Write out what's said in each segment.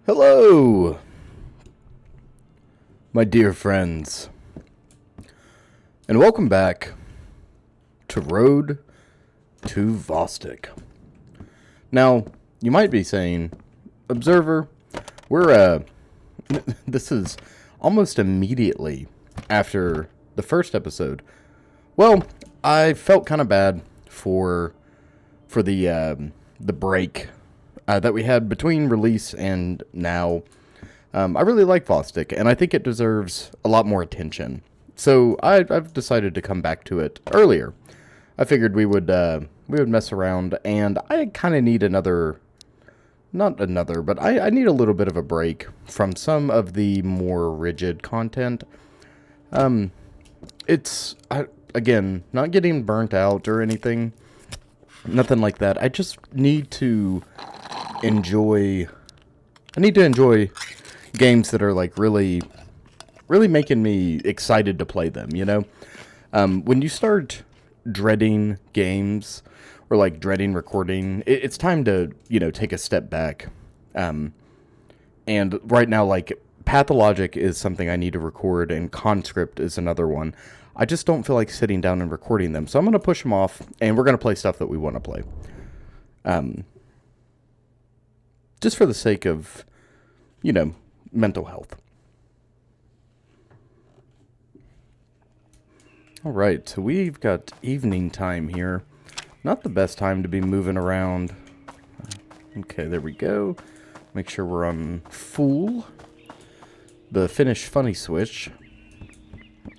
Hello, my dear friends, and welcome back to Road to Vostok. Now, you might be saying, Observer, we're, this is almost immediately after the first episode. Well, I felt kind of bad for the break that we had between release and now. I really like Vostok, and I think it deserves a lot more attention. So I've decided to come back to it earlier. I figured we would mess around, and I kind of need but I need a little bit of a break from some of the more rigid content. Again, not getting burnt out or anything, nothing like that. I just need to enjoy games that are like really making me excited to play them, you know? When you start dreading games or like dreading recording, it's time to, take a step back. And right now, like, Pathologic is something I need to record, and Conscript is another one. I just don't feel like sitting down and recording them, so I'm going to push them off, and we're going to play stuff that we want to play. Just for the sake of, mental health. Alright, so we've got evening time here. Not the best time to be moving around. Okay, there we go. Make sure we're on full. The Finish Funny switch,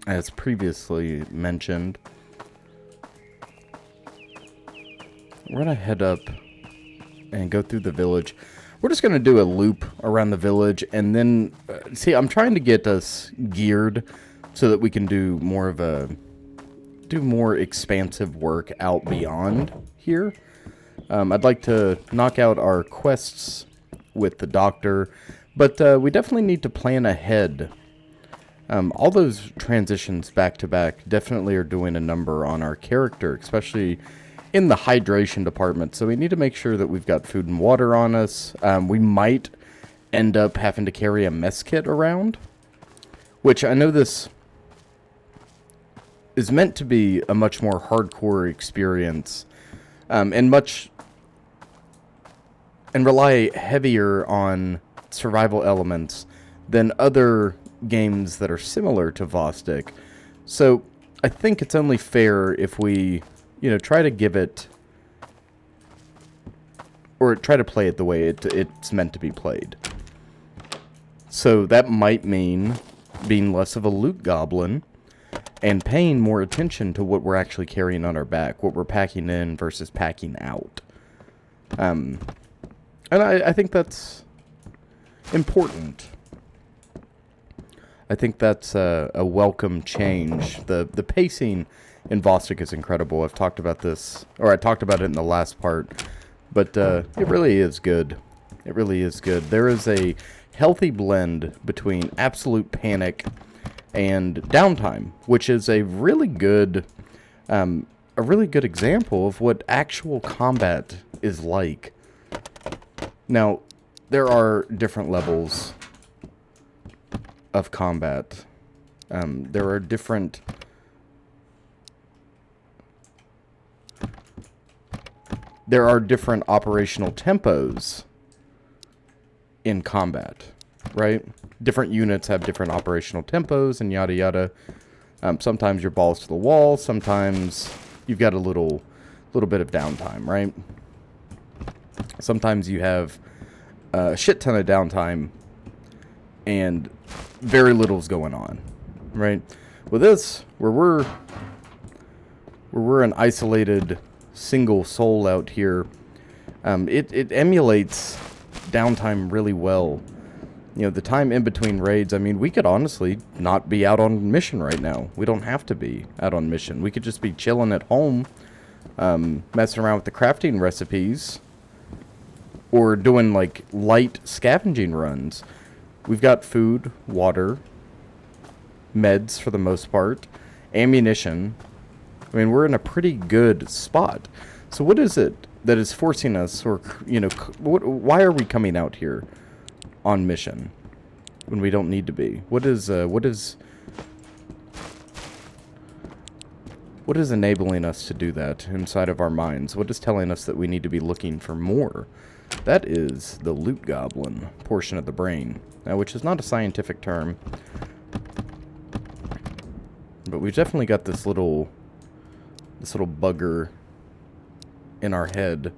as previously mentioned. We're going to head up and go through the village. We're just going to do a loop around the village, and then, see, I'm trying to get us geared so that we can do more expansive work out beyond here. I'd like to knock out our quests with the doctor, but we definitely need to plan ahead. All those transitions back to back definitely are doing a number on our character, especially in the hydration department. So we need to make sure that we've got food and water on us. We might end up having to carry a mess kit around, which I know this is meant to be a much more hardcore experience, and rely heavier on survival elements than other games that are similar to Vostok. So I think it's only fair if we, try to give it, or try to play it the way it's meant to be played. So that might mean being less of a loot goblin and paying more attention to what we're actually carrying on our back, what we're packing in versus packing out. And I think that's important. I think that's a welcome change. The pacing in Vostok is incredible. I've talked about this, or I talked about it in the last part, but it really is good. It really is good. There is a healthy blend between absolute panic and downtime, which is a really good example of what actual combat is like. Now, there are different levels of combat. There are different operational tempos in combat, right? Different units have different operational tempos and yada yada. Sometimes you're balls to the wall. Sometimes you've got a little bit of downtime, right? Sometimes you have a shit ton of downtime and very little's going on, right? With this, where we're an isolated single soul out here, it emulates downtime really well. The time in between raids, I mean, we could honestly not be out on mission right now. We don't have to be out on mission. We could just be chilling at home, messing around with the crafting recipes, or doing like light scavenging runs. We've got food, water, meds for the most part, ammunition. I mean, we're in a pretty good spot. So what is it that is forcing us, or, why are we coming out here on mission when we don't need to be? What is enabling us to do that inside of our minds? What is telling us that we need to be looking for more? That is the loot goblin portion of the brain, which is not a scientific term, but we've definitely got this little bugger in our head.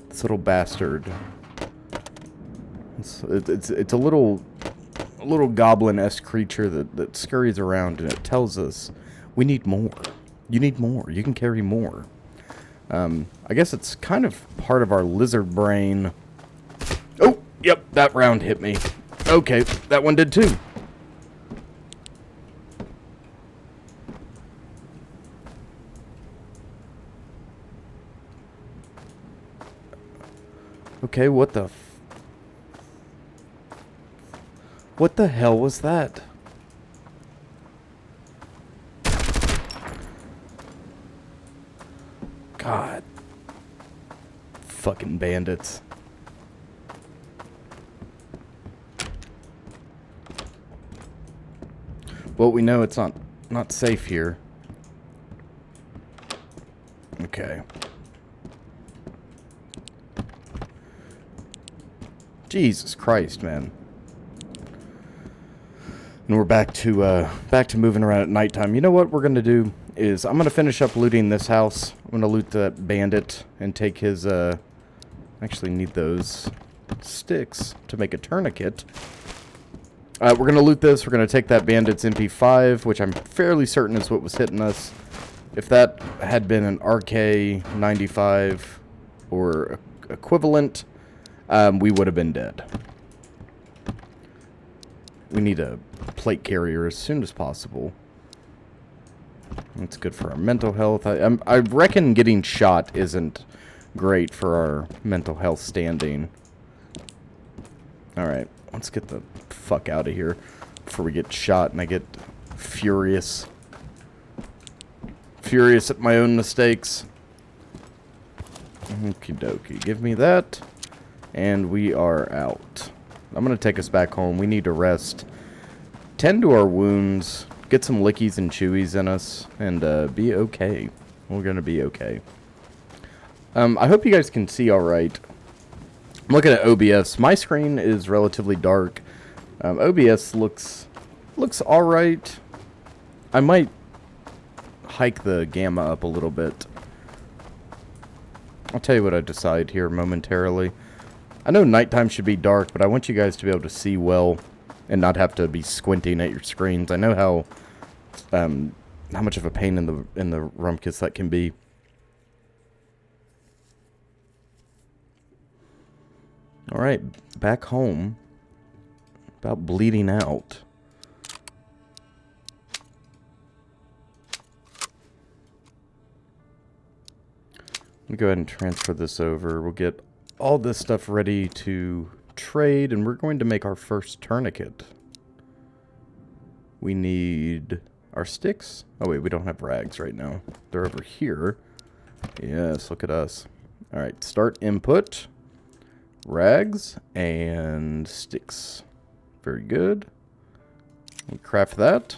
This little bastard. It's a little goblin-esque creature that scurries around, and it tells us we need more. You need more. You can carry more. I guess it's kind of part of our lizard brain. Oh, yep, that round hit me. Okay, that one did too. Okay, what the hell was that? God. Fucking bandits. Well, we know it's not safe here. Okay. Jesus Christ, man. And we're back to moving around at nighttime. You know what we're gonna do is I'm gonna finish up looting this house. I'm gonna loot that bandit and take his actually need those sticks to make a tourniquet. We're gonna loot this. We're gonna take that bandit's MP5, which I'm fairly certain is what was hitting us. If that had been an RK-95 or equivalent, we would have been dead. We need a plate carrier as soon as possible. That's good for our mental health. I reckon getting shot isn't great for our mental health standing. Alright, let's get the fuck out of here before we get shot and I get furious. Furious at my own mistakes. Okie dokie. Give me that. And we are out. I'm going to take us back home. We need to rest. Tend to our wounds. Get some lickies and chewies in us. And be okay. We're going to be okay. I hope you guys can see alright. I'm looking at OBS. My screen is relatively dark. OBS looks alright. I might hike the gamma up a little bit. I'll tell you what I decide here momentarily. I know nighttime should be dark, but I want you guys to be able to see well and not have to be squinting at your screens. I know how much of a pain in the rumpus that can be. All right, back home. About bleeding out. I'm gonna go ahead and transfer this over. We'll get all this stuff ready to trade, and we're going to make our first tourniquet. We need our sticks. Oh wait, we don't have rags right now. They're over here. Yes, look at us. Alright, start input. Rags and sticks. Very good. We'll craft that.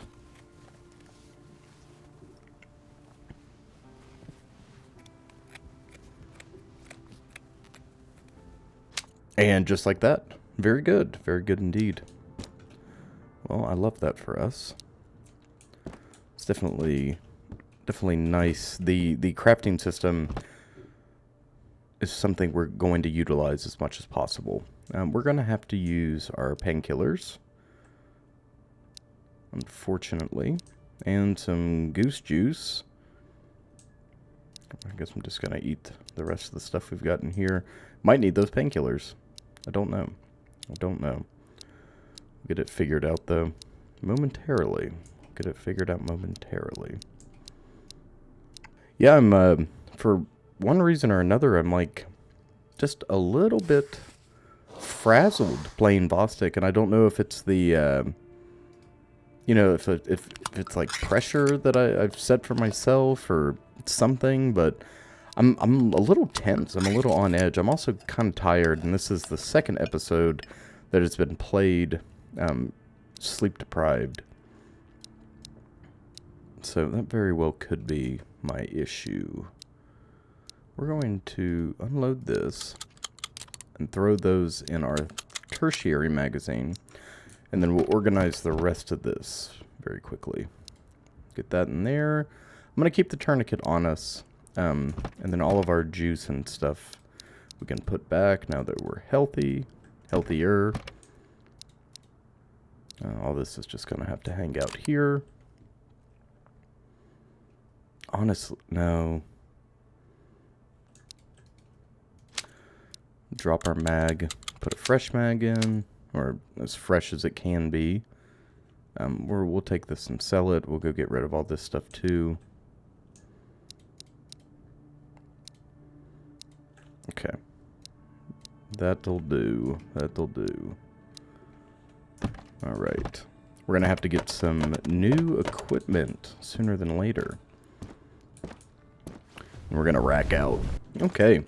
And just like that. Very good. Very good indeed. Well, I love that for us. It's definitely nice. The crafting system is something we're going to utilize as much as possible. We're going to have to use our painkillers, unfortunately, and some goose juice. I guess I'm just going to eat the rest of the stuff we've got in here. Might need those painkillers. I don't know. We'll get it figured out, though, momentarily. Yeah, I'm, for one reason or another, I'm, like, just a little bit frazzled playing Vostok, and I don't know if it's the, you know, if it's, like, pressure that I've set for myself or something, but I'm a little tense. I'm a little on edge. I'm also kind of tired, and this is the second episode that has been played sleep deprived. So that very well could be my issue. We're going to unload this and throw those in our tertiary magazine, and then we'll organize the rest of this very quickly. Get that in there. I'm going to keep the tourniquet on us, and then all of our juice and stuff we can put back now that we're healthier. All this is just going to have to hang out here. Honestly, no. Drop our mag, put a fresh mag in, or as fresh as it can be. We'll take this and sell it. We'll go get rid of all this stuff too. Okay. That'll do. Alright. We're going to have to get some new equipment sooner than later. We're going to rack out. Okay.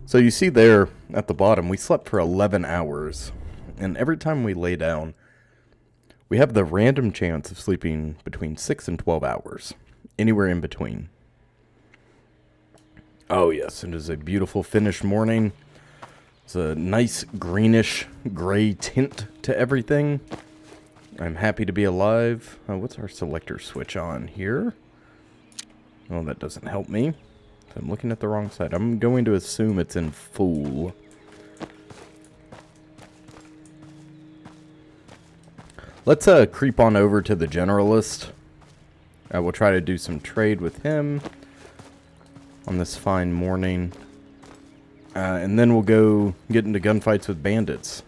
So you see there at the bottom, we slept for 11 hours. And every time we lay down, we have the random chance of sleeping between 6 and 12 hours. Anywhere in between. Oh yes, it is a beautiful Finnish morning. It's a nice greenish gray tint to everything. I'm happy to be alive. What's our selector switch on here? Oh, that doesn't help me. I'm looking at the wrong side. I'm going to assume it's in full. Let's creep on over to the generalist. We'll try to do some trade with him on this fine morning. And then we'll go get into gunfights with bandits.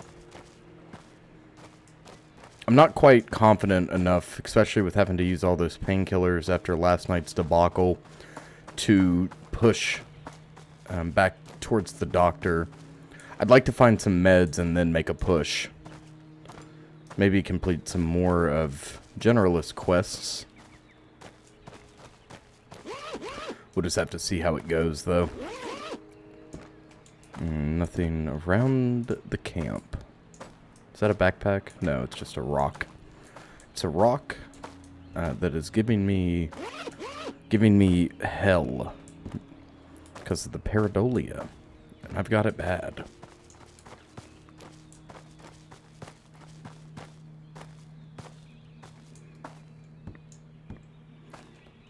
I'm not quite confident enough, especially with having to use all those painkillers after last night's debacle, to push back towards the doctor. I'd like to find some meds and then make a push. Maybe complete some more of generalist quests. We'll just have to see how it goes, though. Nothing around the camp. Is that a backpack? No, it's just a rock. It's a rock that is giving me hell because of the pareidolia, and I've got it bad.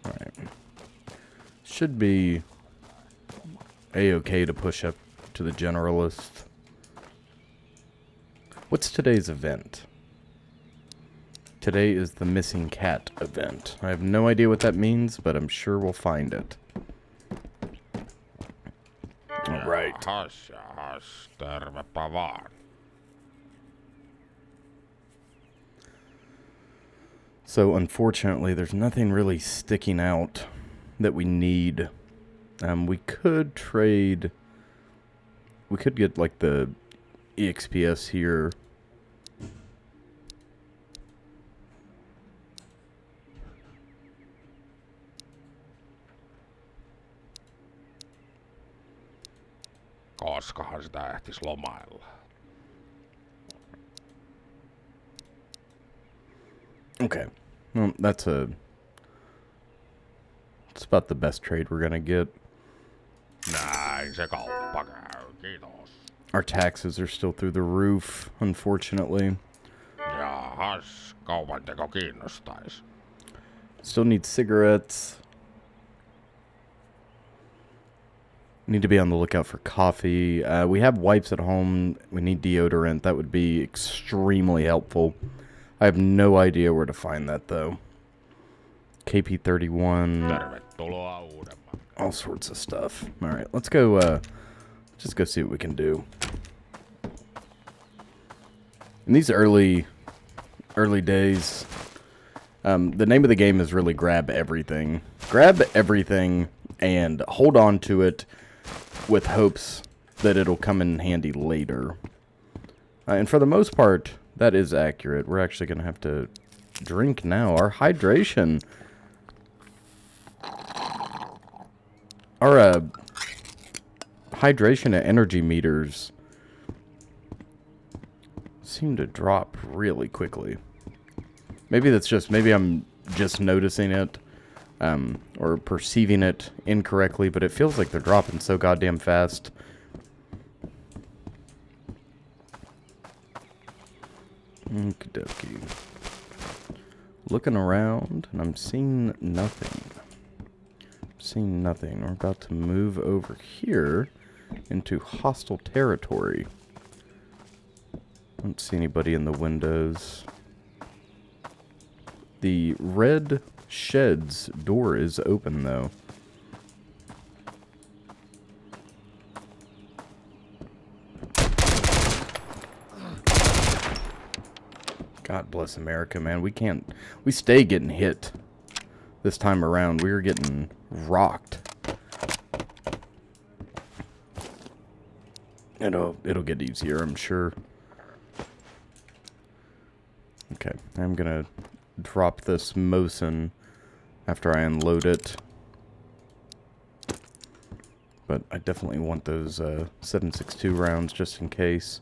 All right, should be a-okay to push up to the generalist. What's today's event? Today is the missing cat event. I have no idea what that means, but I'm sure we'll find it. Alright. So, unfortunately, there's nothing really sticking out that we need. We could trade... We could get, like, the EXPS here. Koskahan sitä ehtis lomailla? Okay. Well, that's about the best trade we're gonna get. Näin se kauppa käy, kiitos. Our taxes are still through the roof, unfortunately. Jahas, kaupanteko kiinnostais? Still need cigarettes. Need to be on the lookout for coffee. We have wipes at home. We need deodorant. That would be extremely helpful. I have no idea where to find that, though. KP31. Tervetuloa uudemman. All sorts of stuff. Alright, let's go, just go see what we can do. In these early days, the name of the game is really grab everything. Grab everything and hold on to it with hopes that it'll come in handy later. And for the most part, that is accurate. We're actually going to have to drink now. Our hydration... hydration and energy meters seem to drop really quickly. Maybe I'm just noticing it, or perceiving it incorrectly, but it feels like they're dropping so goddamn fast. Okie dokie. Looking around, and I'm seeing nothing. We're about to move over here into hostile territory. Don't see anybody in the windows. The red shed's door is open, though. God bless America, man. We stay getting hit. This time around, we are getting rocked. It'll get easier, I'm sure. Okay, I'm gonna drop this Mosin after I unload it. But I definitely want those 7.62 rounds just in case.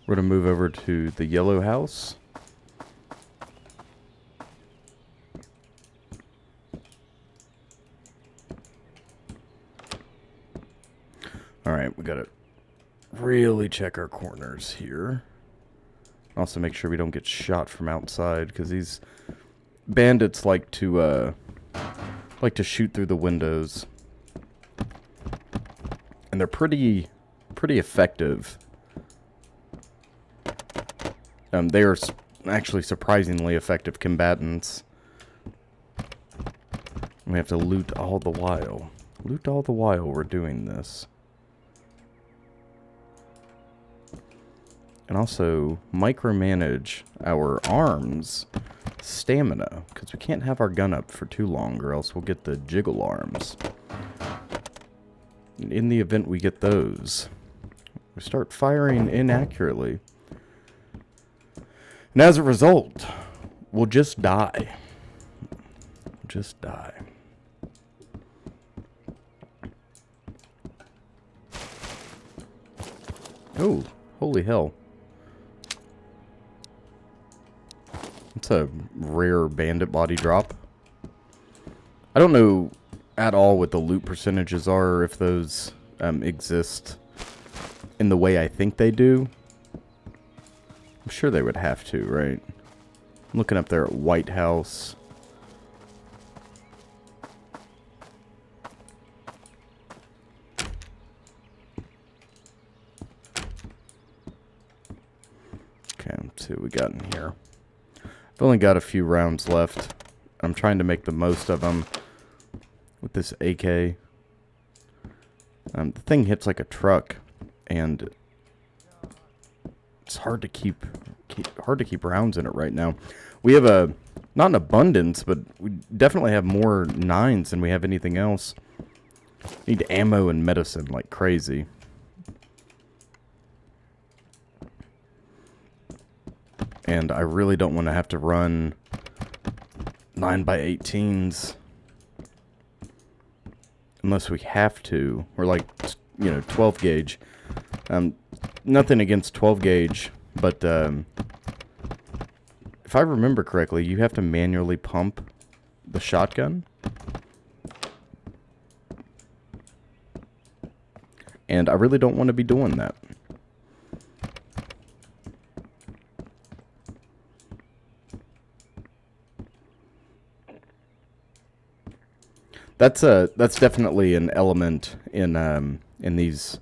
We're going to move over to the yellow house. Alright, we got to really check our corners here. Also make sure we don't get shot from outside, because these bandits like to shoot through the windows. And they're pretty effective. They are actually surprisingly effective combatants. We have to loot all the while. Loot all the while we're doing this. And also micromanage our arms stamina, because we can't have our gun up for too long or else we'll get the jiggle arms. And in the event we get those, we start firing inaccurately. And as a result, we'll just die. Just die. Oh, holy hell. It's a rare bandit body drop. I don't know at all what the loot percentages are, or if those exist in the way I think they do. I'm sure they would have to, right? I'm looking up there at White House. Okay, let's see what we got in here. I've only got a few rounds left. I'm trying to make the most of them with this AK. The thing hits like a truck, and it's hard to keep rounds in it right now. We have not an abundance, but we definitely have more 9s than we have anything else. Need ammo and medicine like crazy. And I really don't want to have to run 9x18s unless we have to, or like, 12 gauge. Nothing against 12 gauge, but if I remember correctly, you have to manually pump the shotgun. And I really don't want to be doing that. That's definitely an element in these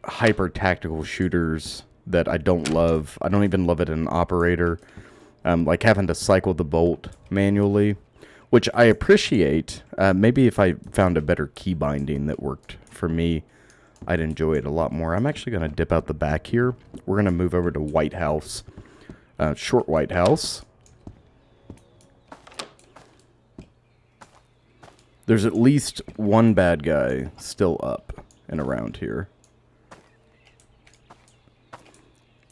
hyper tactical shooters that I don't love. I don't even love it in Operator. Like having to cycle the bolt manually, which I appreciate. Maybe if I found a better key binding that worked for me, I'd enjoy it a lot more. I'm actually going to dip out the back here. We're going to move over to White House. Short White House. There's at least one bad guy still up and around here.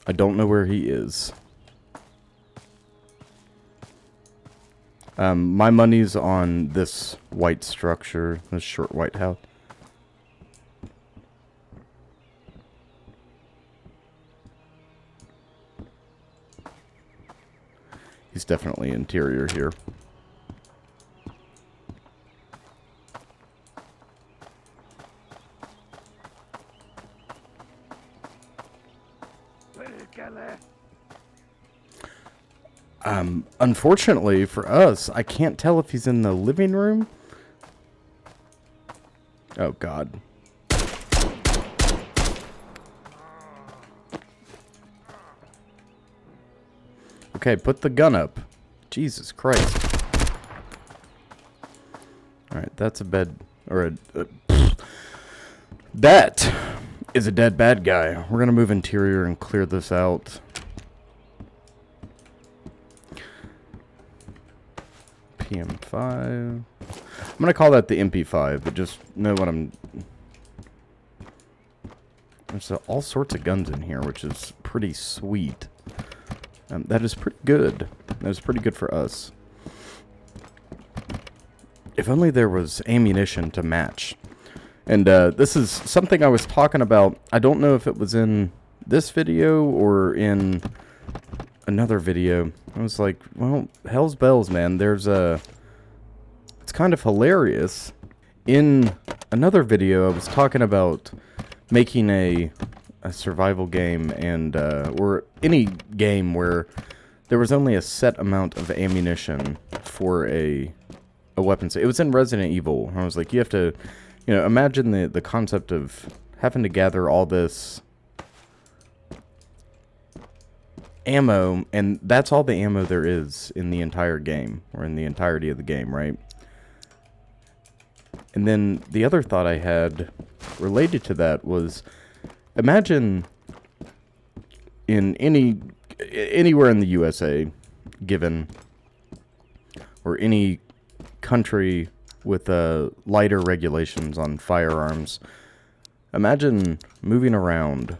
I don't know where he is. My money's on this white structure, this short white house. He's definitely interior here. Unfortunately for us, I can't tell if he's in the living room. Oh, God. Okay, put the gun up. Jesus Christ. Alright, that's a bed, or that is a dead bad guy. We're gonna move interior and clear this out. PM5. I'm gonna call that the MP5, but just know what I'm... There's all sorts of guns in here, which is pretty sweet. That is pretty good. That is pretty good for us. If only there was ammunition to match. And this is something I was talking about. I don't know if it was in this video or in another video. I was like, well, hell's bells, man. There's a... It's kind of hilarious. In another video, I was talking about making a survival game and or any game where there was only a set amount of ammunition for a weapon. So it was in Resident Evil. I was like, you have to, you know, imagine the concept of having to gather all this ammo, and that's all the ammo there is in the entire game, or in the entirety of the game, right? And then the other thought I had related to that was, imagine in anywhere in the USA, given, or any country with lighter regulations on firearms, imagine moving around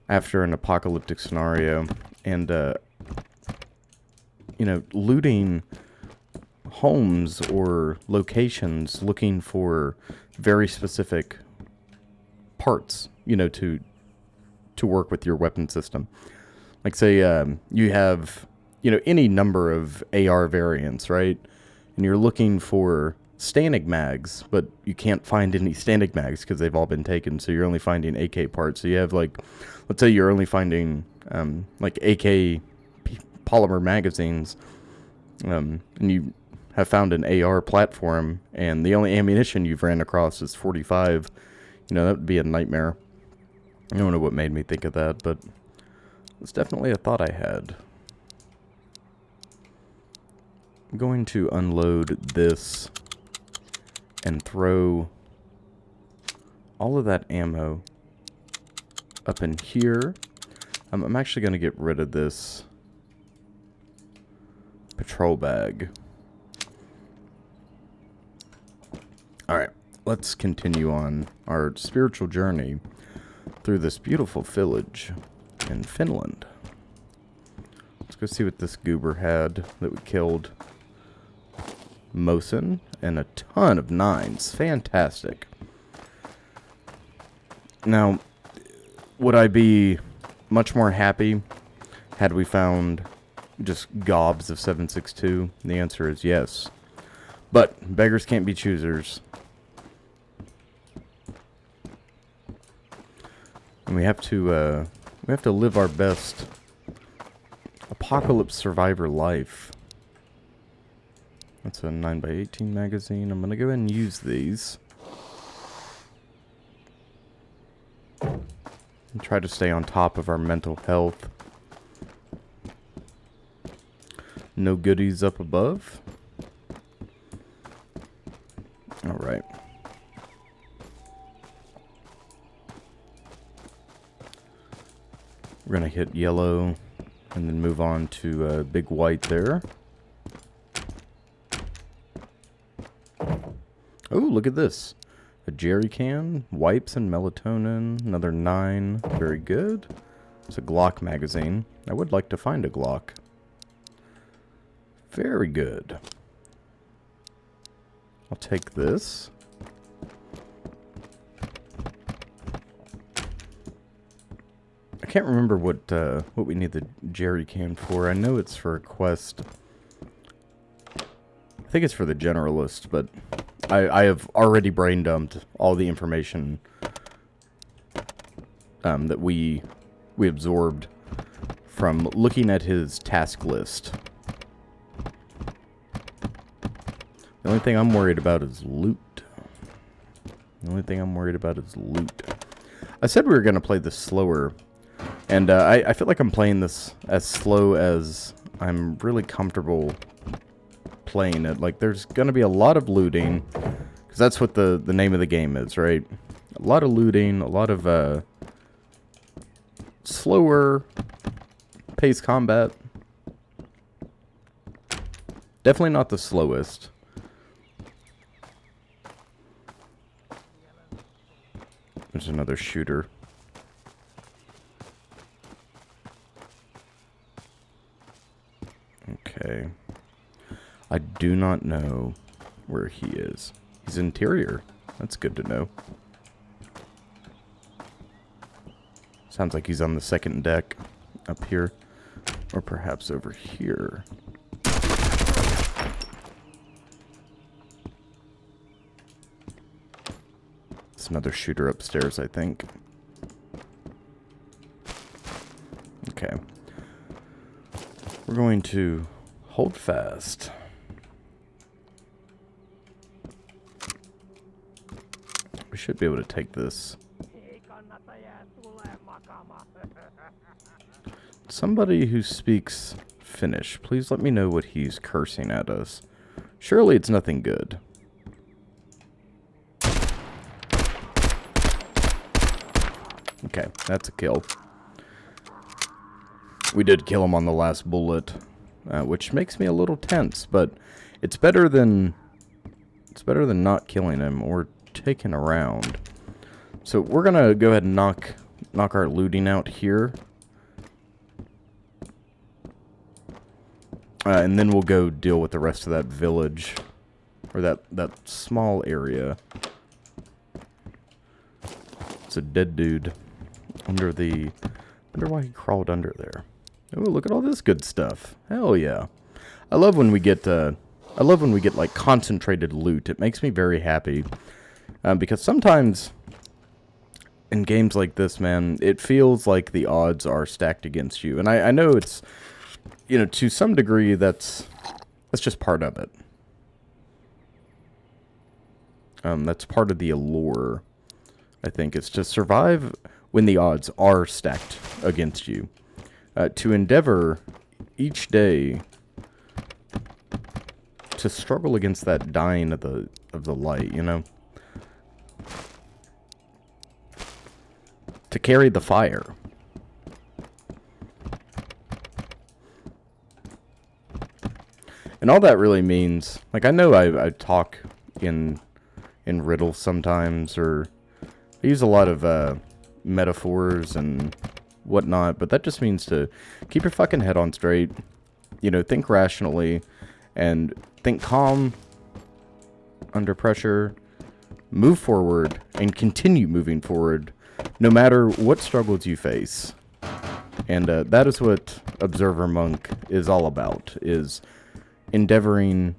after an apocalyptic scenario and, you know, looting homes or locations looking for very specific parts, you know, to work with your weapon system. Like, say, you have, you know, any number of AR variants, right? And you're looking for Stanig mags, but you can't find any Stanig mags because they've all been taken, so you're only finding AK parts. So you have, like, let's say you're only finding, like, AK polymer magazines, and you have found an AR platform, and the only ammunition you've ran across is 45. You know, that would be a nightmare. I don't know what made me think of that, but it's definitely a thought I had. I'm going to unload this and throw all of that ammo up in here. I'm actually going to get rid of this patrol bag. Alright, let's continue on our spiritual journey through this beautiful village in Finland. Let's go see what this goober had that we killed. Mosin and a ton of 9s. Fantastic. Now, would I be much more happy had we found just gobs of 7.62? The answer is yes. But beggars can't be choosers. And we have to live our best apocalypse survivor life. That's a 9x18 magazine. I'm gonna go ahead and use these. And try to stay on top of our mental health. No goodies up above. Alright. We're gonna hit yellow and then move on to big white there. Oh, look at this. A jerry can, wipes and melatonin, another 9. Very good. It's a Glock magazine. I would like to find a Glock. Very good. I'll take this. I can't remember what we need the jerry can for. I know it's for a quest. I think it's for the generalist, but I have already brain dumped all the information that we absorbed from looking at his task list. The only thing I'm worried about is loot. I said we were going to play this slower, and I feel like I'm playing this as slow as I'm really comfortable playing it. Like, there's going to be a lot of looting, because that's what the name of the game is, right? A lot of looting, a lot of slower pace combat. Definitely not the slowest. There's another shooter. Okay. I do not know where he is. He's interior. That's good to know. Sounds like he's on the second deck up here. Or perhaps over here. It's another shooter upstairs, I think. Okay. We're going to hold fast. We should be able to take this. Somebody who speaks Finnish, please let me know what he's cursing at us. Surely it's nothing good. Okay, that's a kill. We did kill him on the last bullet, which makes me a little tense, but it's better than not killing him or taking a round. So we're gonna go ahead and knock our looting out here, and then we'll go deal with the rest of that village or that small area. It's a dead dude under the. Wonder why he crawled under there. Oh, look at all this good stuff. Hell yeah. I love when we get like concentrated loot. It makes me very happy. Because sometimes in games like this, man, it feels like the odds are stacked against you. And I know it's, you know, to some degree that's just part of it. That's part of the allure, I think. It's to survive when the odds are stacked against you. To endeavor each day to struggle against that dying of the light, you know? To carry the fire. And all that really means, like, I know I talk in riddles sometimes, or I use a lot of metaphors and whatnot, but that just means to keep your fucking head on straight, you know, think rationally, and think calm under pressure, move forward, and continue moving forward, no matter what struggles you face. And that is what Observer Monk is all about, is endeavoring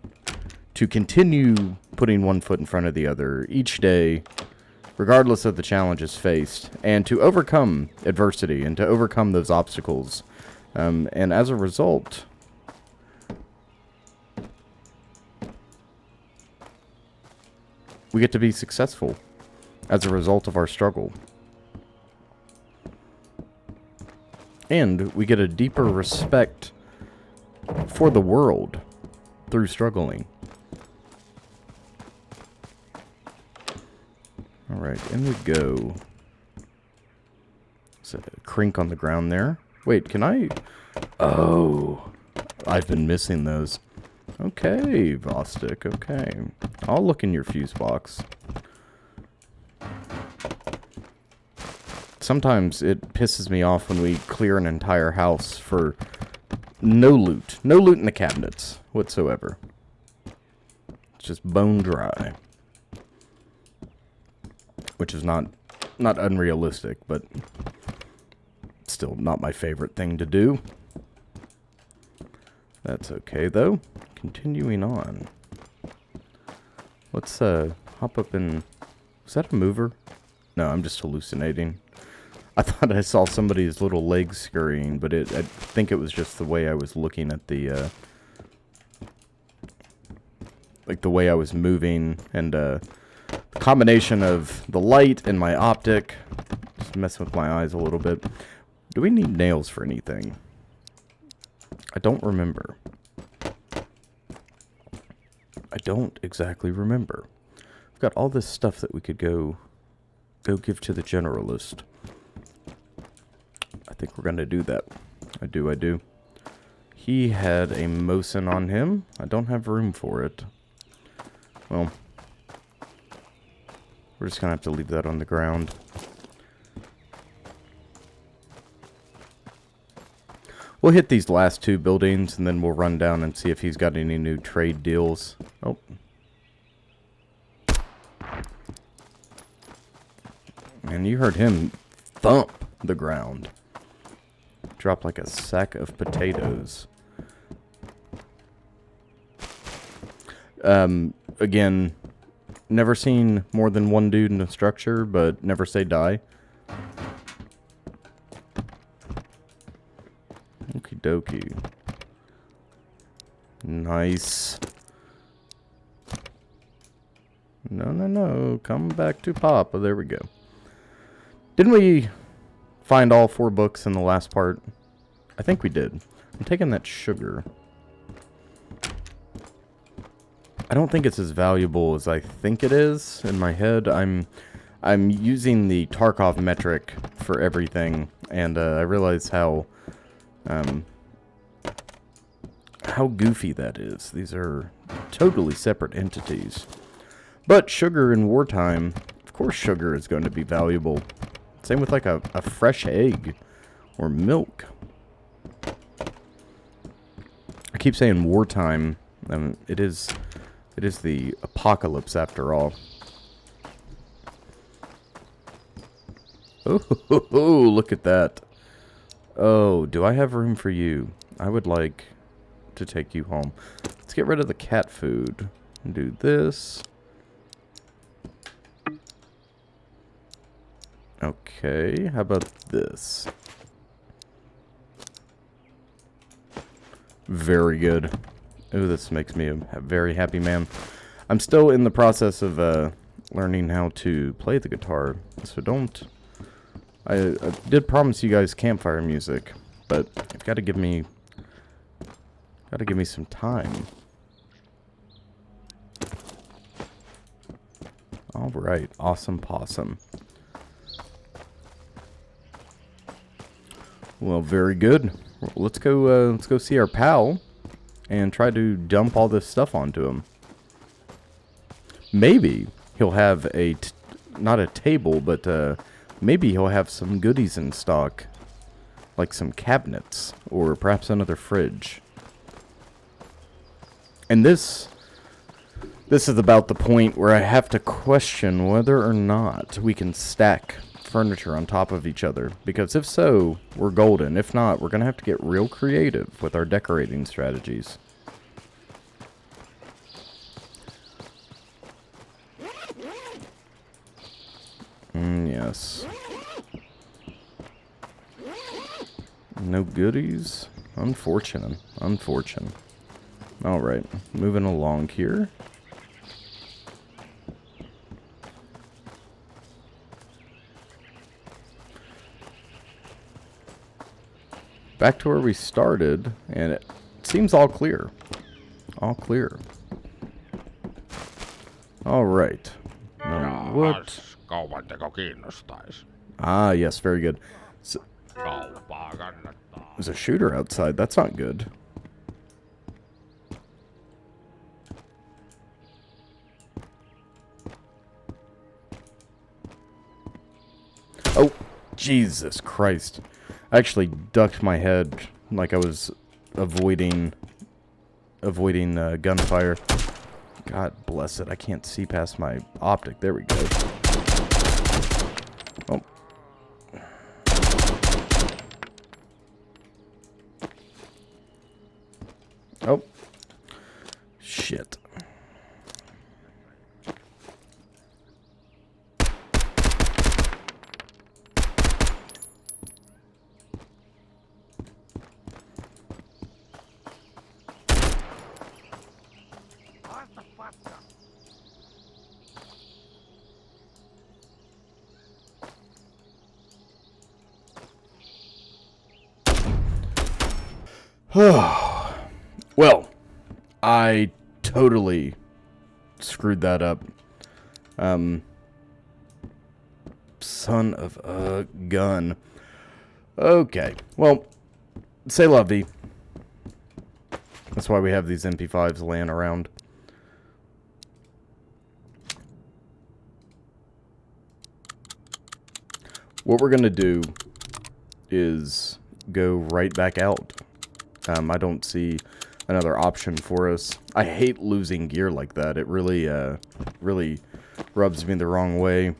to continue putting one foot in front of the other each day, regardless of the challenges faced, and to overcome adversity and to overcome those obstacles. And as a result, we get to be successful as a result of our struggle. And we get a deeper respect for the world through struggling. Alright, in we go. Is that a crink on the ground there? Wait, can I? Oh, I've been missing those. Okay, Vostok, okay. I'll look in your fuse box. Sometimes it pisses me off when we clear an entire house for no loot. No loot in the cabinets whatsoever. It's just bone dry. Which is not unrealistic, but still not my favorite thing to do. That's okay, though. Continuing on. Let's hop up in... Was that a mover? No, I'm just hallucinating. I thought I saw somebody's little legs scurrying, but I think it was just the way I was looking at the... like the way I was moving, and the combination of the light and my optic just messing with my eyes a little bit. Do we need nails for anything? I don't remember. I don't exactly remember. We've got all this stuff that we could go give to the generalist. I think we're gonna do that. I do. He had a Mosin on him. I don't have room for it. Well, we're just gonna have to leave that on the ground. We'll hit these last two buildings, and then we'll run down and see if he's got any new trade deals. Oh. And you heard him thump the ground. Drop like a sack of potatoes. Again, never seen more than one dude in a structure, but never say die. Okie dokie. Nice. No. Come back to Papa. There we go. Didn't we find all 4 books in the last part? I think we did. I'm taking that sugar. I don't think it's as valuable as I think it is. In my head, I'm using the Tarkov metric for everything, and I realize how goofy that is. These are totally separate entities. But sugar in wartime, of course sugar is going to be valuable. Same with like a fresh egg or milk. I keep saying wartime. It is the apocalypse after all. Oh, look at that. Oh, do I have room for you? I would like to take you home. Let's get rid of the cat food. And do this. Okay, how about this? Very good. Ooh, this makes me a very happy man. I'm still in the process of learning how to play the guitar, so don't... I did promise you guys campfire music, but you've got to give me... some time. Alright, awesome possum. Well, very good. Let's go see our pal and try to dump all this stuff onto him. Maybe he'll have not a table, but maybe he'll have some goodies in stock, like some cabinets or perhaps another fridge. And this is about the point where I have to question whether or not we can stack furniture on top of each other, because if so, we're golden. If not, we're gonna have to get real creative with our decorating strategies. Yes. No goodies? Unfortunate. Alright, moving along here. Back to where we started, and it seems all clear. All clear. Alright. Now what? Kaupanteko kiinnostaisi? Ah, yes, very good. So, Kauppaa kannattaa. there's a shooter outside. That's not good. Oh, Jesus Christ. I actually ducked my head like I was avoiding gunfire. God bless it. I can't see past my optic. There we go. Oh. Oh. Shit. Well, I totally screwed that up. Son of a gun. Okay, well, c'est la vie. That's why we have these MP5s laying around. What we're gonna do is go right back out. I don't see another option for us. I hate losing gear like that. It really, really rubs me the wrong way.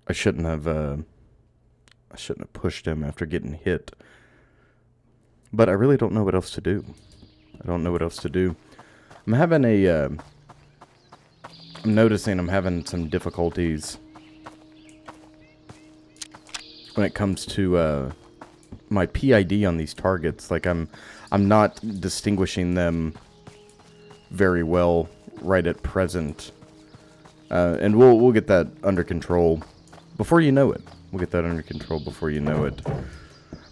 I shouldn't have pushed him after getting hit. But I really don't know what else to do. I don't know what else to do. I'm having I'm noticing I'm having some difficulties when it comes to my PID on these targets. Like I'm not distinguishing them very well right at present, and we'll get that under control before you know it. We'll get that under control before you know it.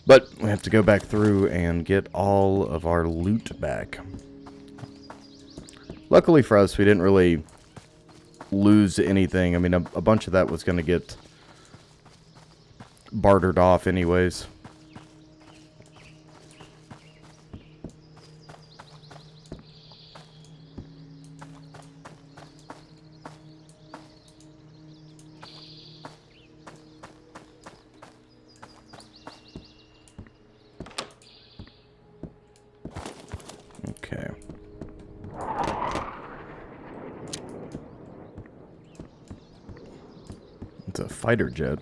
But we have to go back through and get all of our loot back. Luckily for us, we didn't really lose anything. I mean, a bunch of that was going to get bartered off anyways. Okay. It's a fighter jet.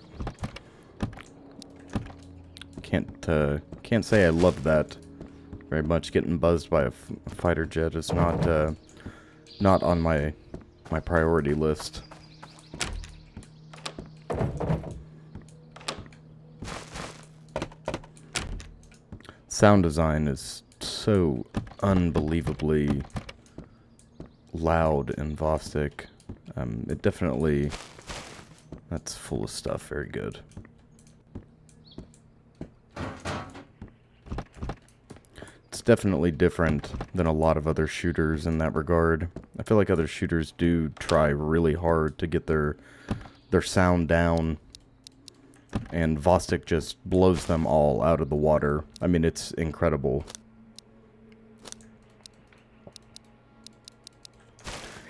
Can't say I love that very much. Getting buzzed by a fighter jet is not on my priority list. Sound design is so unbelievably loud in Vostok. It definitely... That's full of stuff. Very good. It's definitely different than a lot of other shooters in that regard. I feel like other shooters do try really hard to get their sound down, and Vostok just blows them all out of the water. I mean, it's incredible.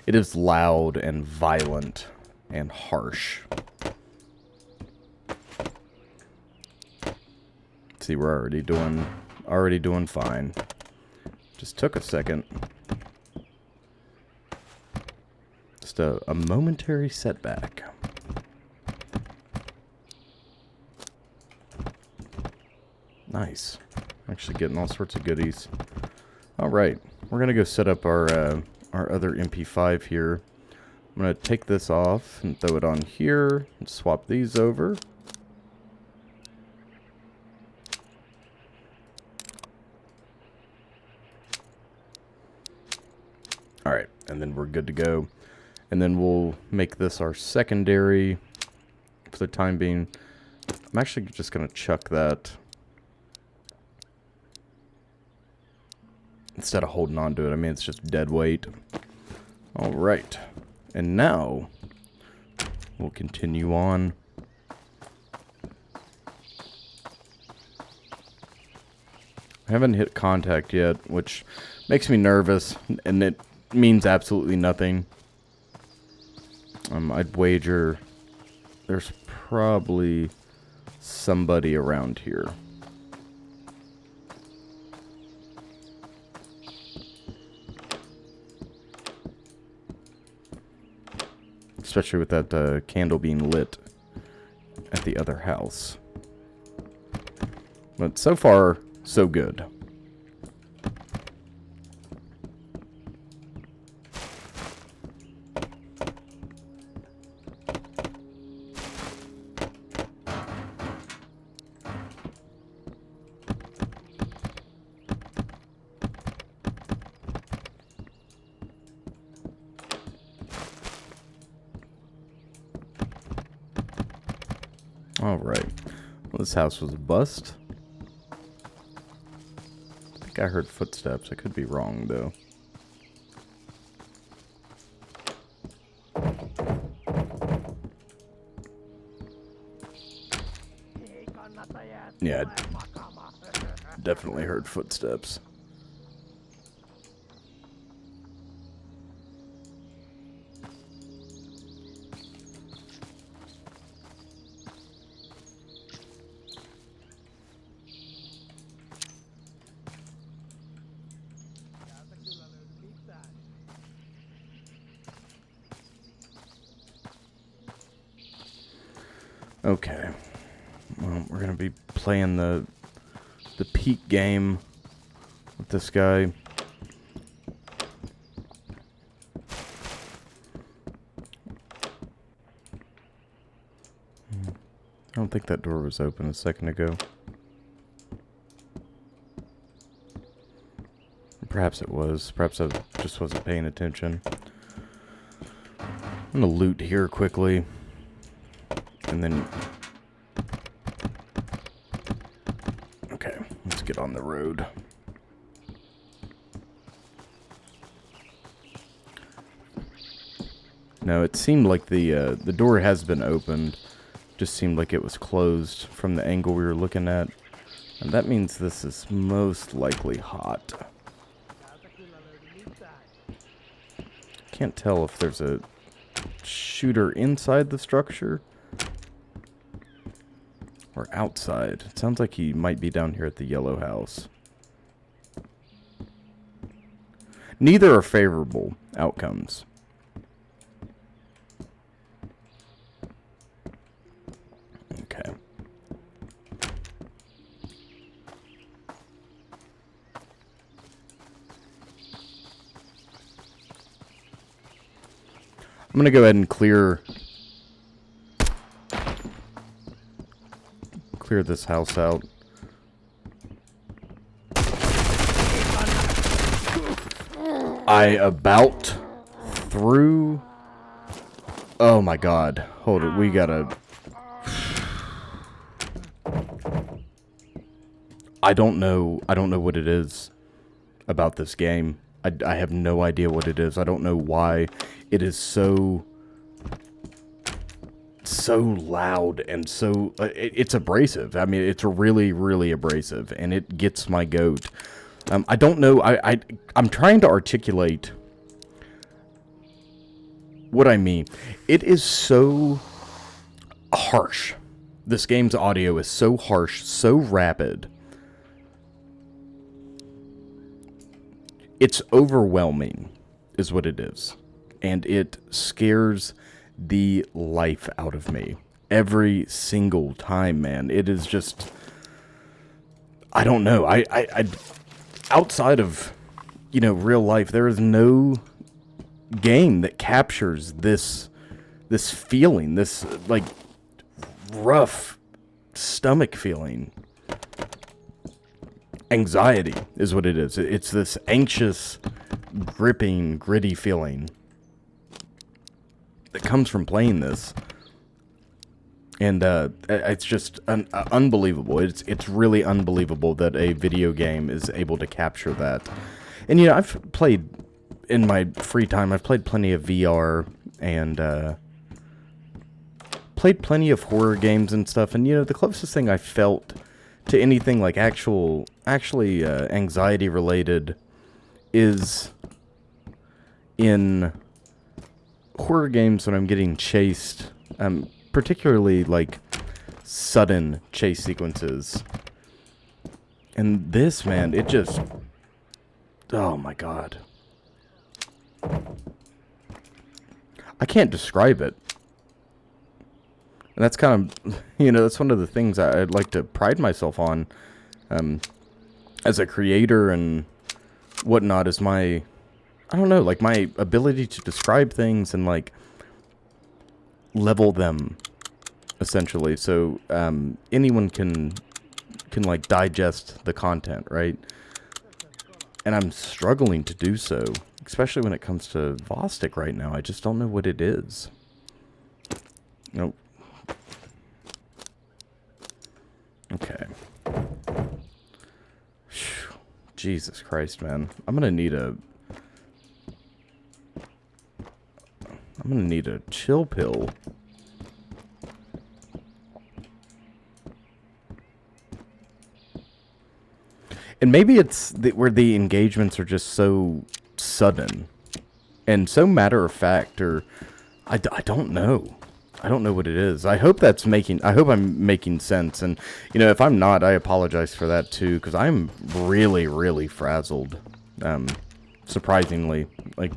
It is loud and violent and harsh. See, we're already doing fine. Just took a second. Just a momentary setback. Nice. Actually getting all sorts of goodies. Alright, we're gonna go set up our other MP5 here. I'm gonna take this off and throw it on here and swap these over. Alright, and then we're good to go. And then we'll make this our secondary for the time being. I'm actually just gonna chuck that instead of holding on to it. I mean, it's just dead weight. Alright. And now we'll continue on. I haven't hit contact yet, which makes me nervous, and it means absolutely nothing. I'd wager there's probably somebody around here. especially with that candle being lit at the other house. But so far, so good. Alright. Well, this house was a bust. I think I heard footsteps. I could be wrong, though. Yeah, I definitely heard footsteps. Okay. Well, we're gonna be playing the peak game with this guy. I don't think that door was open a second ago. Perhaps it was. Perhaps I just wasn't paying attention. I'm gonna loot here quickly. And then... Okay, let's get on the road. No, it seemed like the door has been opened. Just seemed like it was closed from the angle we were looking at. And that means this is most likely hot. Can't tell if there's a shooter inside the structure or outside. It sounds like he might be down here at the yellow house. Neither are favorable outcomes. Okay. I'm gonna go ahead and clear this house out. I about threw... Oh my god. Hold it, we gotta... I don't know what it is about this game. I have no idea what it is. I don't know why it is so loud and so... it's abrasive. I mean, it's really, really abrasive, and it gets my goat. I don't know. I'm trying to articulate what I mean. It is so harsh. This game's audio is so harsh, so rapid. It's overwhelming, is what it is. And it scares the life out of me every single time, man. It is just... I don't know. I outside of, you know, real life, there is no game that captures this feeling, this, like, rough stomach feeling. Anxiety is what it is. It's this anxious, gripping, gritty feeling that comes from playing this. And it's just unbelievable. It's really unbelievable that a video game is able to capture that. And, you know, I've played, in my free time, I've played plenty of VR and played plenty of horror games and stuff. And, you know, the closest thing I felt to anything like actually anxiety related is in horror games when I'm getting chased, particularly like sudden chase sequences. And this, man, it just, oh my god. I can't describe it. And that's kind of, that's one of the things I'd like to pride myself on as a creator and whatnot, is my, I don't know, like my ability to describe things and like level them, essentially. So anyone can like digest the content, right? And I'm struggling to do so, especially when it comes to Vostok right now. I just don't know what it is. Nope. Okay. Jesus Christ, man. I'm gonna need a chill pill. And maybe it's where the engagements are just so sudden and so matter of fact, or I don't know. I don't know what it is. I hope I'm making sense. And, if I'm not, I apologize for that too, because I'm really, really frazzled. Surprisingly. Like,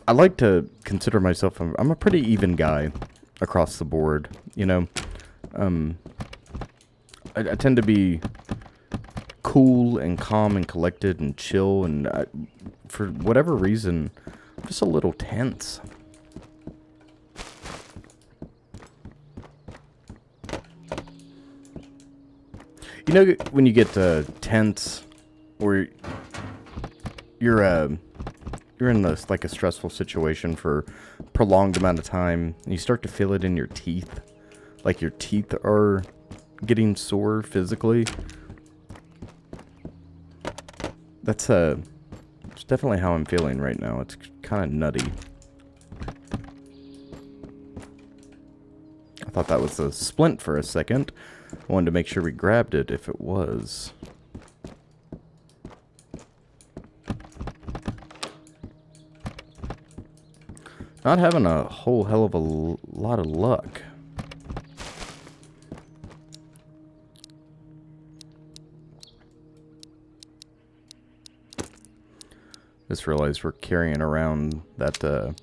I like to consider myself, I'm a pretty even guy across the board, I tend to be cool and calm and collected and chill, and for whatever reason, I'm just a little tense. When you get tense, or you're in this like a stressful situation for a prolonged amount of time, and you start to feel it in your teeth, like your teeth are getting sore physically. That's it's definitely how I'm feeling right now. It's kind of nutty. I thought that was a splint for a second. I wanted to make sure we grabbed it if it was. Not having a whole hell of a lot of luck. Just realized we're carrying around that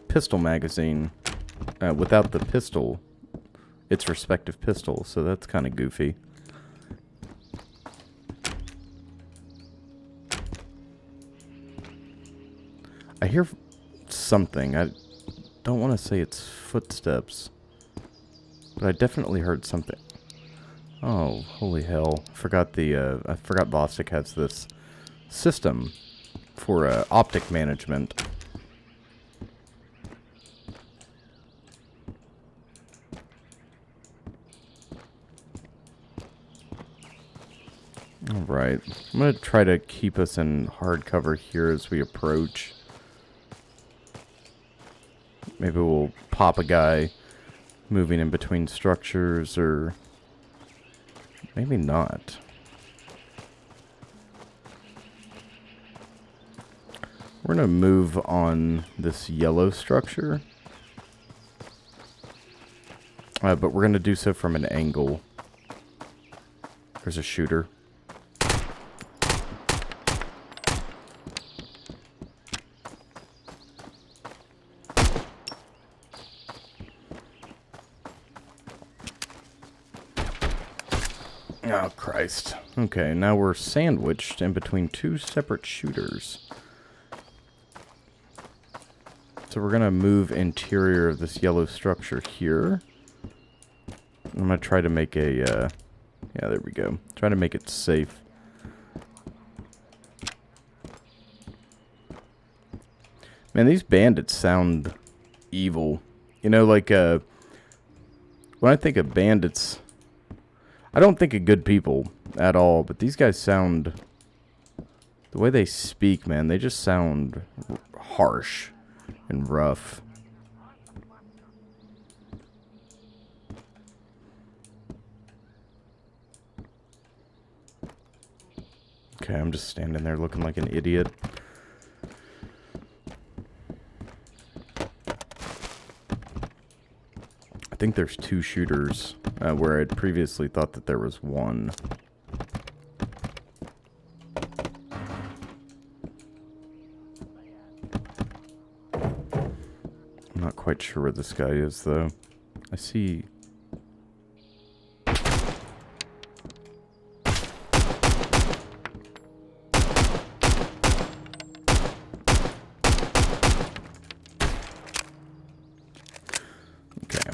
pistol magazine without the pistol, its respective pistol, so that's kind of goofy. I hear something. I don't want to say it's footsteps, but I definitely heard something. Oh, holy hell. I forgot Vostok has this system for optic management. Alright, I'm going to try to keep us in hard cover here as we approach. Maybe we'll pop a guy moving in between structures, or maybe not. We're going to move on this yellow structure. But we're going to do so from an angle. There's a shooter. Oh, Christ. Okay, now we're sandwiched in between two separate shooters. So we're going to move interior of this yellow structure here. I'm going to try to make a, yeah, there we go. Try to make it safe. Man, these bandits sound evil. Like, when I think of bandits, I don't think of good people at all, but these guys sound, the way they speak, man, they just sound harsh and rough. Okay, I'm just standing there looking like an idiot. I think there's two shooters, where I'd previously thought that there was one. quite sure where this guy is, though. I see... Okay.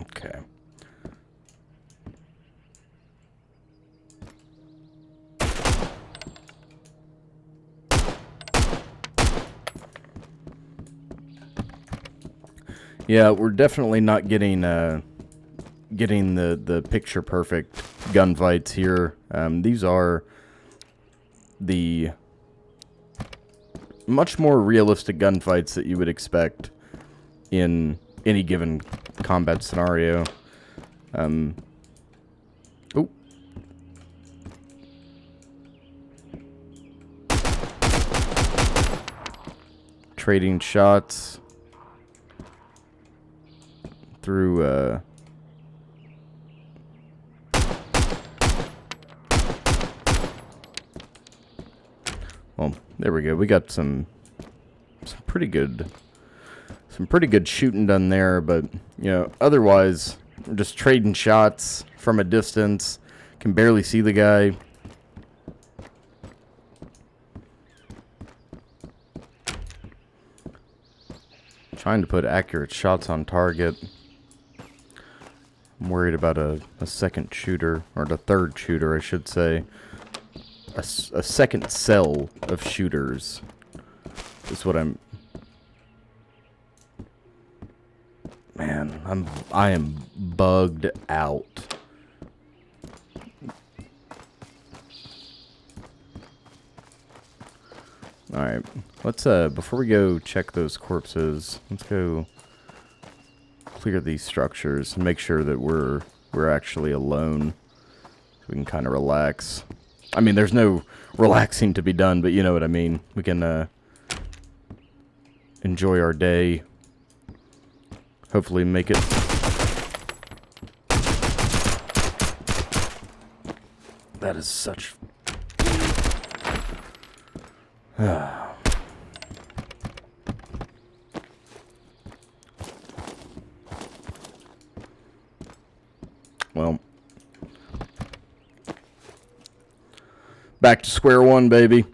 Okay. Yeah, we're definitely not getting getting the picture perfect gunfights here. These are the much more realistic gunfights that you would expect in any given combat scenario. Oh. Trading shots through well, there we go. We got some pretty good shooting done there, but you know, otherwise we're just trading shots from a distance. Can barely see the guy. Trying to put accurate shots on target. I'm worried about a second shooter, or the third shooter, I should say. A second cell of shooters is what I'm... Man, I am bugged out. Alright, let's, before we go check those corpses, let's go clear these structures and make sure that we're actually alone, so we can kind of relax. I mean, there's no relaxing to be done, but you know what I mean. We can, enjoy our day. Hopefully make it... That is such... Well, back to square one, baby.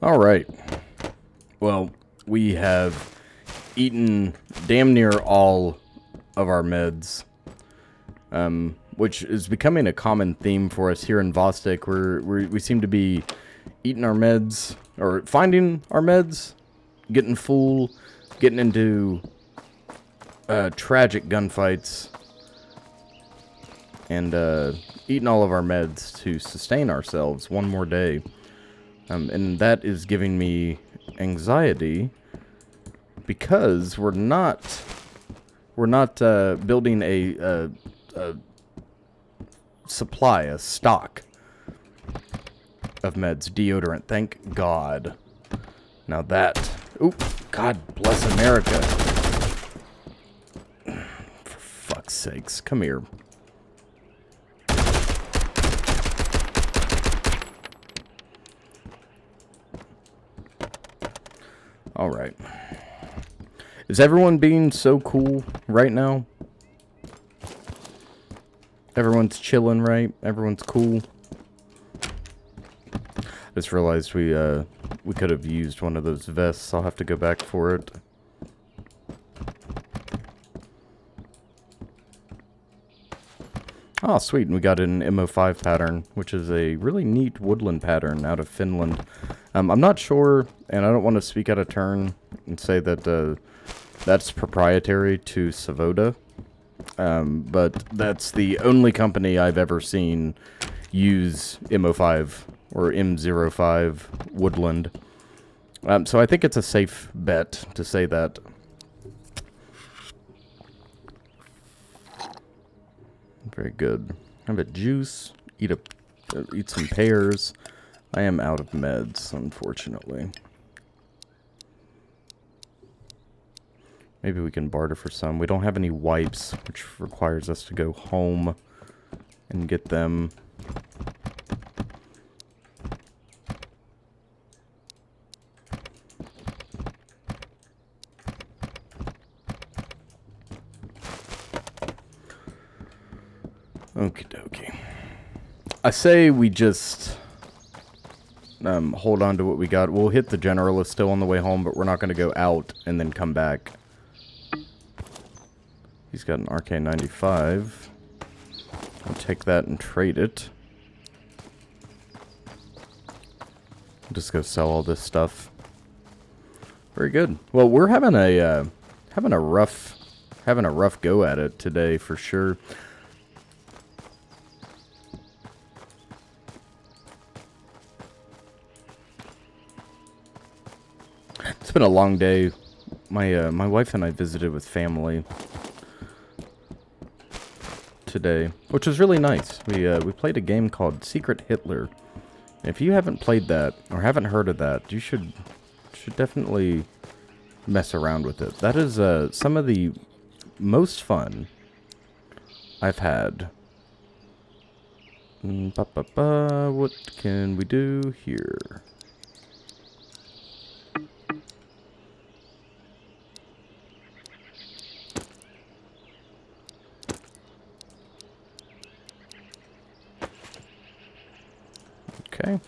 All right. Well, we have eaten damn near all of our meds, which is becoming a common theme for us here in Vostok. We seem to be eating our meds, or finding our meds, getting full, getting into tragic gunfights, and eating all of our meds to sustain ourselves one more day. And that is giving me anxiety because we're not building a supply, a stock of meds, deodorant. Thank God. Now that, oop, God bless America. For fuck's sakes, come here. All right. Is everyone being so cool right now? Everyone's chilling, right? Everyone's cool. Just realized we could have used one of those vests. I'll have to go back for it. Oh, sweet. And we got an MO5 pattern, which is a really neat woodland pattern out of Finland. I'm not sure, and I don't want to speak out of turn and say that that's proprietary to Savoda, but that's the only company I've ever seen use MO5 or M05 woodland. So I think it's a safe bet to say that. Very good. Have a juice. Eat some pears. I am out of meds, unfortunately. Maybe we can barter for some. We don't have any wipes, which requires us to go home and get them. Okie dokie. I say we just hold on to what we got. We'll hit the generalist still on the way home, but we're not going to go out and then come back. He's got an RK-95. I'll take that and trade it. Just go sell all this stuff. Very good. Well, we're having a rough go at it today for sure. It's been a long day. My wife and I visited with family today, which was really nice. We played a game called Secret Hitler. If you haven't played that or haven't heard of that, you should definitely mess around with it. That is some of the most fun I've had. What can we do here? Okay.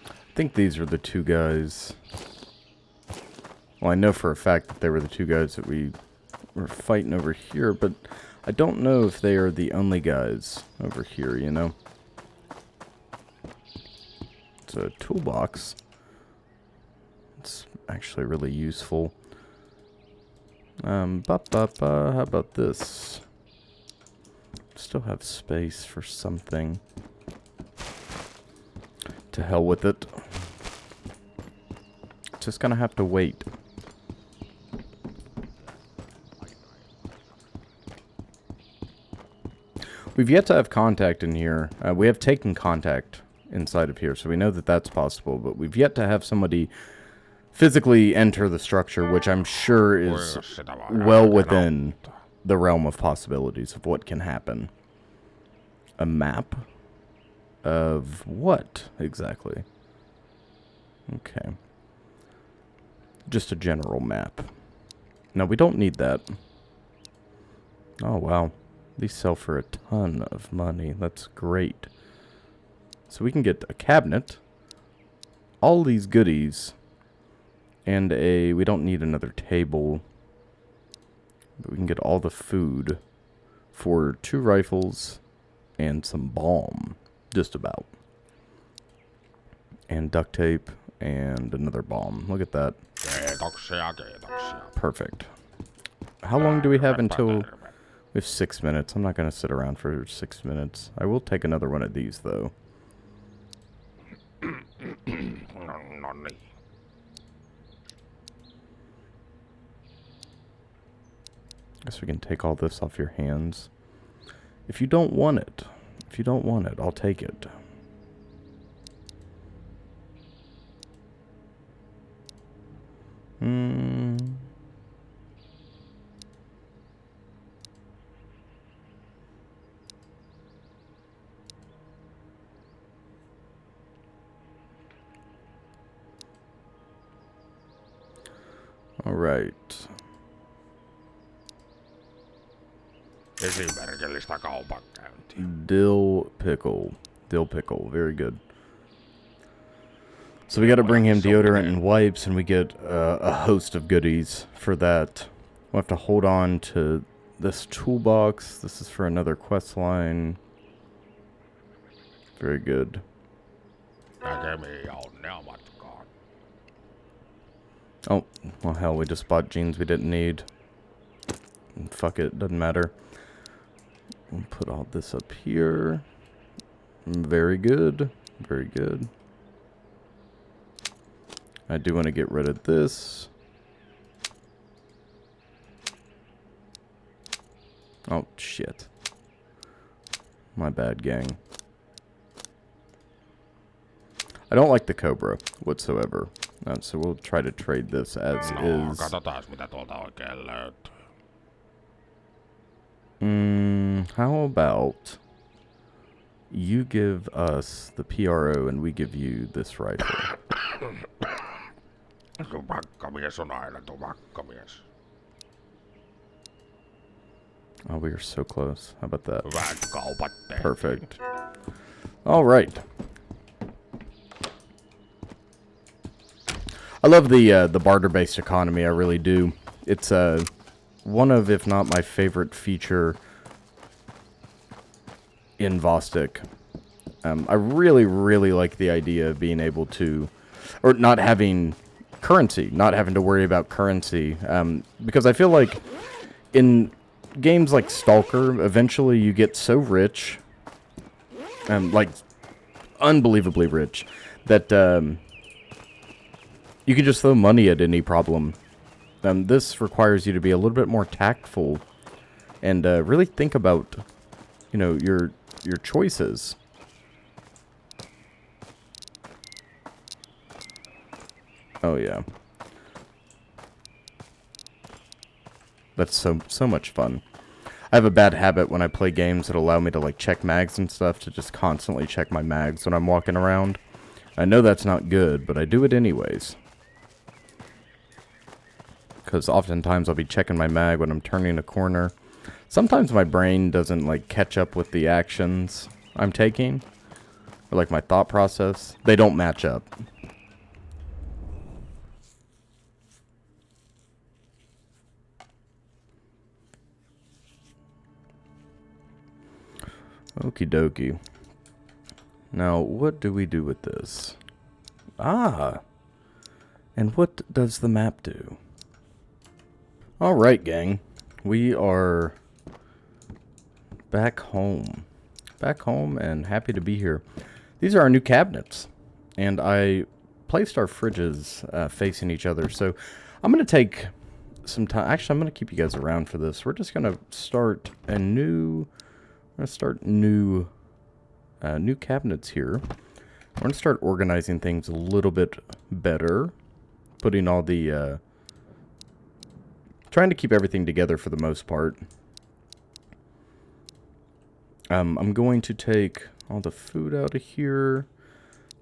I think these are the two guys. Well, I know for a fact that they were the two guys that we were fighting over here, but I don't know if they are the only guys over here, you know? It's a toolbox. It's actually really useful. How about this? Still have space for something. To hell with it. Just gonna have to wait. We've yet to have contact in here. We have taken contact inside of here, so we know that that's possible, but we've yet to have somebody physically enter the structure, which I'm sure is well within the realm of possibilities of what can happen. A map? Of what, exactly? Okay. Just a general map. No, we don't need that. Oh, wow. These sell for a ton of money. That's great. So we can get a cabinet, all these goodies, and we don't need another table, but we can get all the food for 2 rifles and some balm, just about. And duct tape and another balm. Look at that. Perfect. How long do we have until... We have 6 minutes. I'm not going to sit around for 6 minutes. I will take another one of these, though. Guess we can take all this off your hands. If you don't want it, I'll take it. All right. Esimerkillistä kaupankäyntiä. Dill pickle. Dill pickle. Very good. So we got to bring him deodorant and wipes, and we get a host of goodies for that. We'll have to hold on to this toolbox. This is for another quest line. Very good. Näkemiin onnea matkaan. Oh, well, hell, we just bought jeans we didn't need. Fuck it, doesn't matter. We'll put all this up here. Very good. Very good. I do want to get rid of this. Oh, shit. My bad, gang. I don't like the Cobra whatsoever. So we'll try to trade this as No, is. katsotaan mitä tuolta oikein löytyy. How about you give us the PRO and we give you this rifle? Tupakkamies on aina tupakkamies. Oh, we are so close. How about that? Hyvät kaupat tehtiin. Perfect. All right. I love the barter-based economy. I really do. It's one of, if not my favorite feature in Vostok. I really, really like the idea of being able to, or not having currency, not having to worry about currency, because I feel like in games like Stalker, eventually you get so rich, like unbelievably rich, that you can just throw money at any problem. This requires you to be a little bit more tactful and really think about, you know, your choices. Oh yeah, that's so much fun. I have a bad habit when I play games that allow me to like check mags and stuff to just constantly check my mags when I'm walking around. I know that's not good, but I do it anyways. Because oftentimes I'll be checking my mag when I'm turning a corner. Sometimes my brain doesn't like catch up with the actions I'm taking. Or like my thought process. They don't match up. Okie dokie. Now, what do we do with this? Ah! And what does the map do? Alright, gang. We are back home. Back home and happy to be here. These are our new cabinets. And I placed our fridges facing each other. So I'm going to take some time. Actually, I'm going to keep you guys around for this. We're just going to start a new... I'm going to start new cabinets here. We're going to start organizing things a little bit better. Putting all the... trying to keep everything together for the most part. I'm going to take all the food out of here.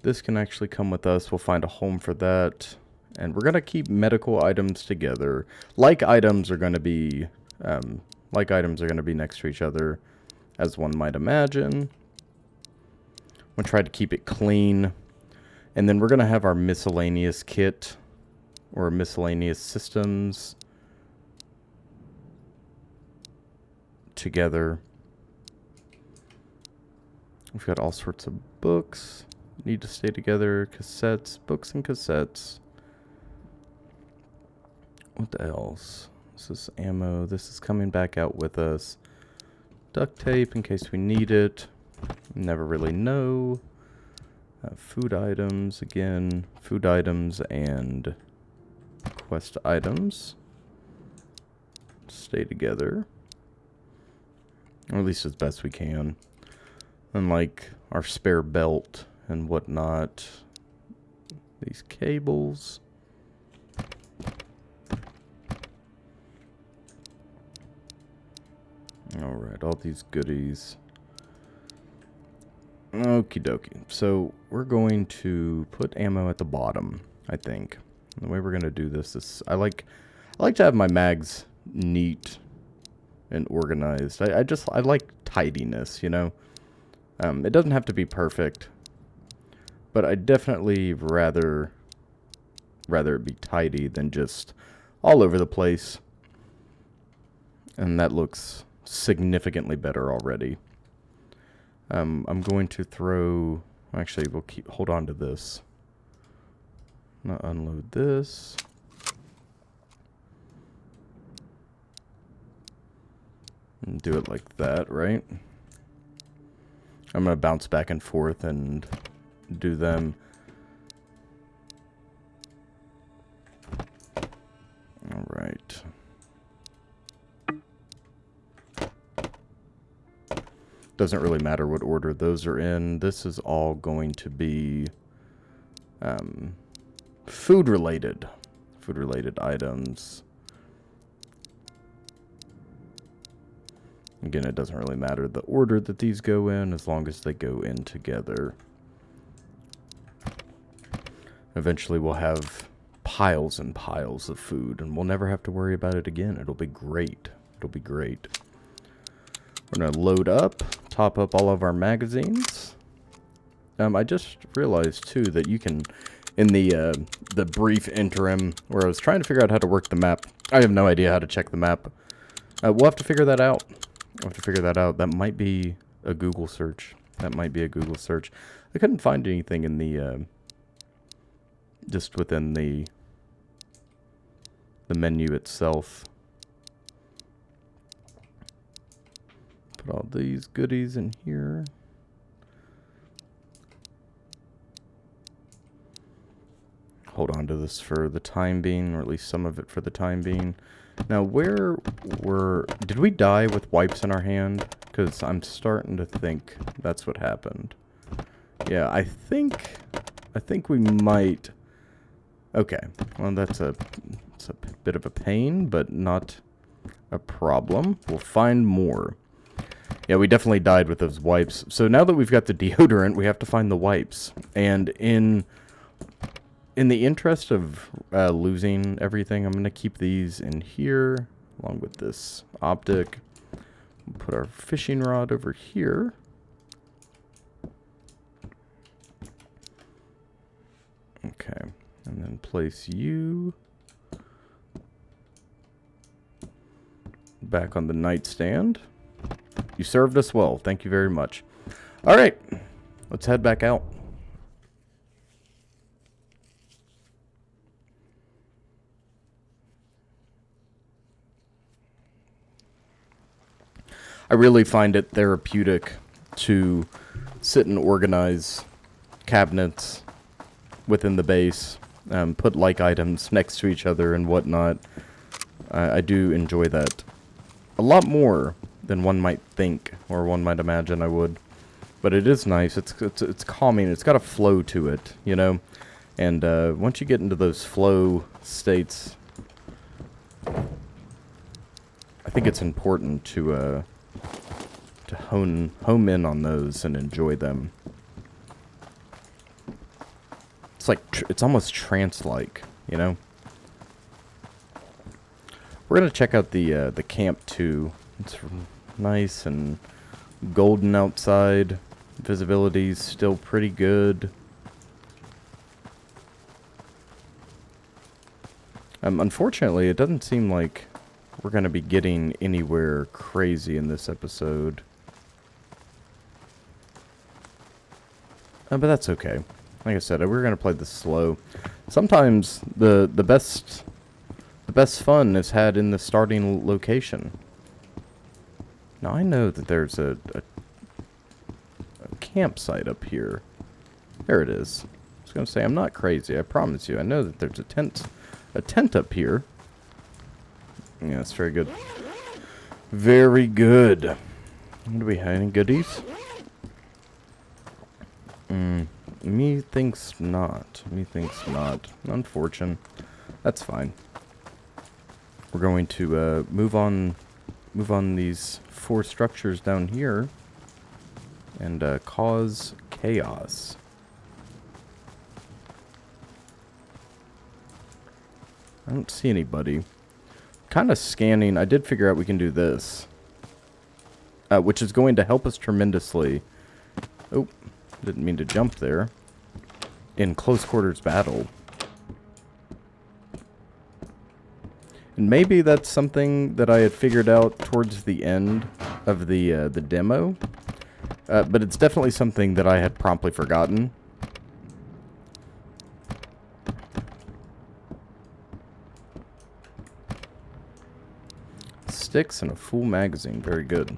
This can actually come with us. We'll find a home for that. And we're going to keep medical items together. Like items are going to be next to each other, as one might imagine. I'm going to try to keep it clean. And then we're going to have our miscellaneous kit, or miscellaneous systems, together. We've got all sorts of books. Need to stay together. Cassettes, books and cassettes. What else? This is ammo. This is coming back out with us. Duct tape in case we need it. Never really know. Food items again. Food items and quest items. Stay together. Or at least as best we can. Unlike our spare belt and whatnot. These cables. Alright, all these goodies. Okie dokie. So we're going to put ammo at the bottom, I think. And the way we're gonna do this is I like to have my mags neat and organized. I like tidiness, you know. It doesn't have to be perfect, but I definitely rather it be tidy than just all over the place. And that looks significantly better already. I'm going to throw... Actually, we'll hold on to this. I'm gonna unload this. And do it like that, right? I'm going to bounce back and forth and do them. Alright. Doesn't really matter what order those are in. This is all going to be Food-related items. Again, it doesn't really matter the order that these go in as long as they go in together. Eventually we'll have piles and piles of food, and we'll never have to worry about it again. It'll be great. It'll be great. We're going to load up, top up all of our magazines. I just realized, too, that you can, in the brief interim where I was trying to figure out how to work the map, I have no idea how to check the map. We'll have to figure that out. That might be a Google search. I couldn't find anything in the, just within the menu itself. Put all these goodies in here. Hold on to this for the time being, or at least some of it for the time being. Now, did we die with wipes in our hand? Because I'm starting to think that's what happened. Yeah, I think we might. Okay, well, it's a bit of a pain, but not a problem. We'll find more. Yeah, we definitely died with those wipes. So now that we've got the deodorant, we have to find the wipes. And in the interest of losing everything, I'm going to keep these in here, along with this optic. We'll put our fishing rod over here. Okay, and then place you back on the nightstand. You served us well. Thank you very much. All right, let's head back out. I really find it therapeutic to sit and organize cabinets within the base, put like items next to each other and whatnot. I do enjoy that a lot more than one might think or one might imagine I would. But it is nice. It's calming. It's got a flow to it, you know. And once you get into those flow states, I think it's important to home in on those and enjoy them. It's like it's almost trance-like, you know. We're gonna check out the camp too. It's nice and golden outside. Visibility's still pretty good. Unfortunately, it doesn't seem like we're gonna be getting anywhere crazy in this episode. But that's okay. Like I said, we're gonna play this slow. Sometimes the best fun is had in the starting location. Now I know that there's a campsite up here. There it is. I was gonna say I'm not crazy. I promise you. I know that there's a tent up here. Yeah, that's very good. Very good. What do we have? Any goodies? Methinks not. Methinks not. Unfortunate. That's fine. We're going to move on these 4 structures down here and cause chaos. I don't see anybody. Kind of scanning. I did figure out we can do this, which is going to help us tremendously. Oh, didn't mean to jump there. In close quarters battle. And maybe that's something that I had figured out towards the end of the demo. But it's definitely something that I had promptly forgotten. Sticks and a full magazine. Very good.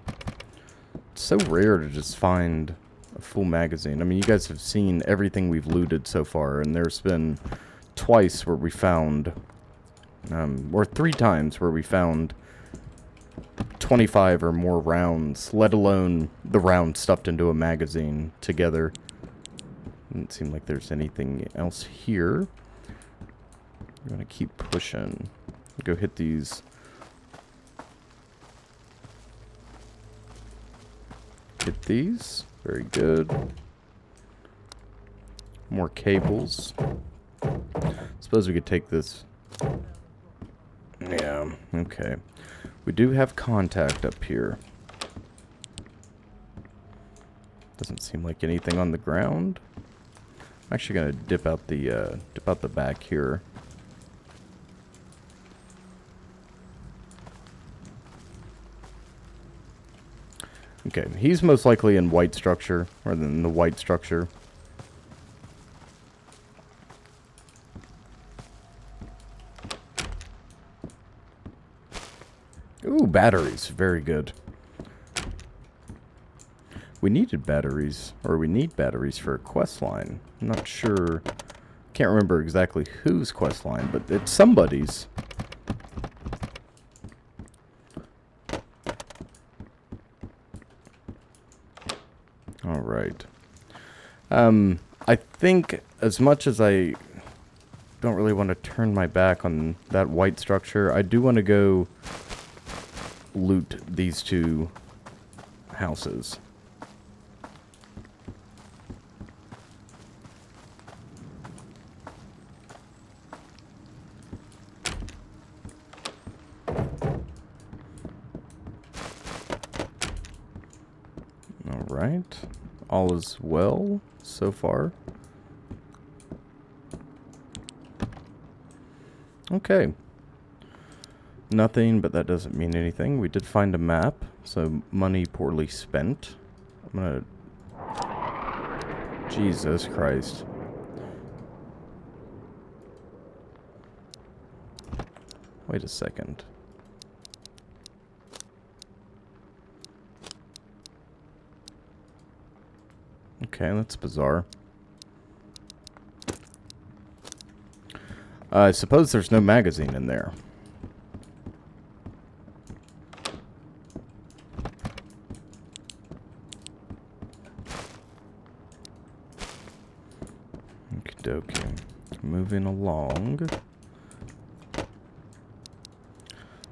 It's so rare to just find a full magazine. I mean, you guys have seen everything we've looted so far, and there's been twice where we found, or 3 times where we found 25 or more rounds, let alone the round stuffed into a magazine together. Doesn't seem like there's anything else here. I'm gonna keep pushing. Go hit these. Hit these. Very good. More cables. Suppose we could take this. Yeah, okay. We do have contact up here. Doesn't seem like anything on the ground. I'm actually gonna dip out the back here. Okay, he's most likely in white structure, or in the white structure. Ooh, batteries. Very good. We needed batteries, or we need batteries for a quest line. I'm not sure. Can't remember exactly whose quest line, but it's somebody's. Alright. I think as much as I don't really want to turn my back on that white structure, I do want to go loot these two houses. Alright. All is well so far. Okay. Nothing, but that doesn't mean anything. We did find a map, so money poorly spent. I'm gonna... Jesus Christ. Wait a second. Okay, that's bizarre. I suppose there's no magazine in there. Okie dokie. Moving along.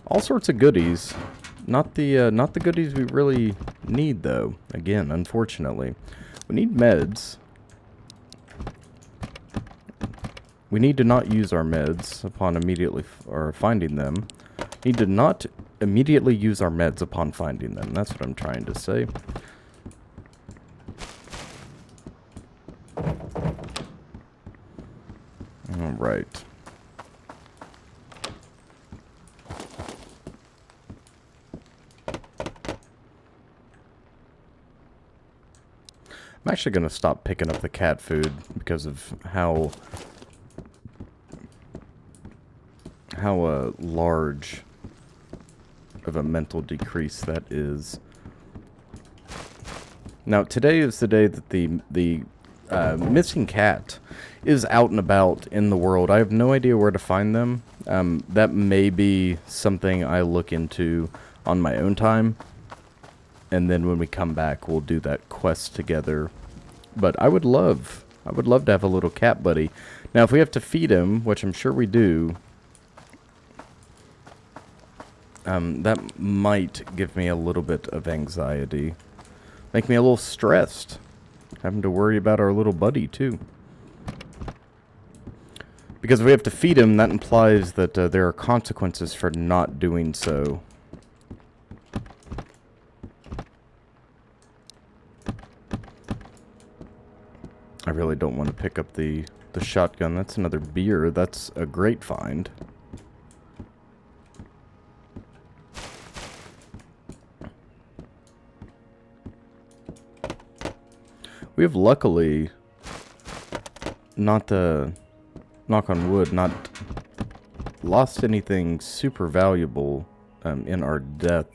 All sorts of goodies. Not the goodies we really need, though. Again, unfortunately. We need meds. We need to not use our meds upon immediately or finding them. Need to not immediately use our meds upon finding them. That's what I'm trying to say. All right. I'm actually going to stop picking up the cat food because of how large of a mental decrease that is. Now, today is the day that the missing cat is out and about in the world. I have no idea where to find them. That may be something I look into on my own time. And then when we come back, we'll do that quest together. But I would love to have a little cat buddy. Now, if we have to feed him, which I'm sure we do, that might give me a little bit of anxiety. Make me a little stressed. Having to worry about our little buddy, too. Because if we have to feed him, that implies that there are consequences for not doing so. I really don't want to pick up the shotgun. That's another beer. That's a great find. We have luckily not knock on wood, not lost anything super valuable in our death.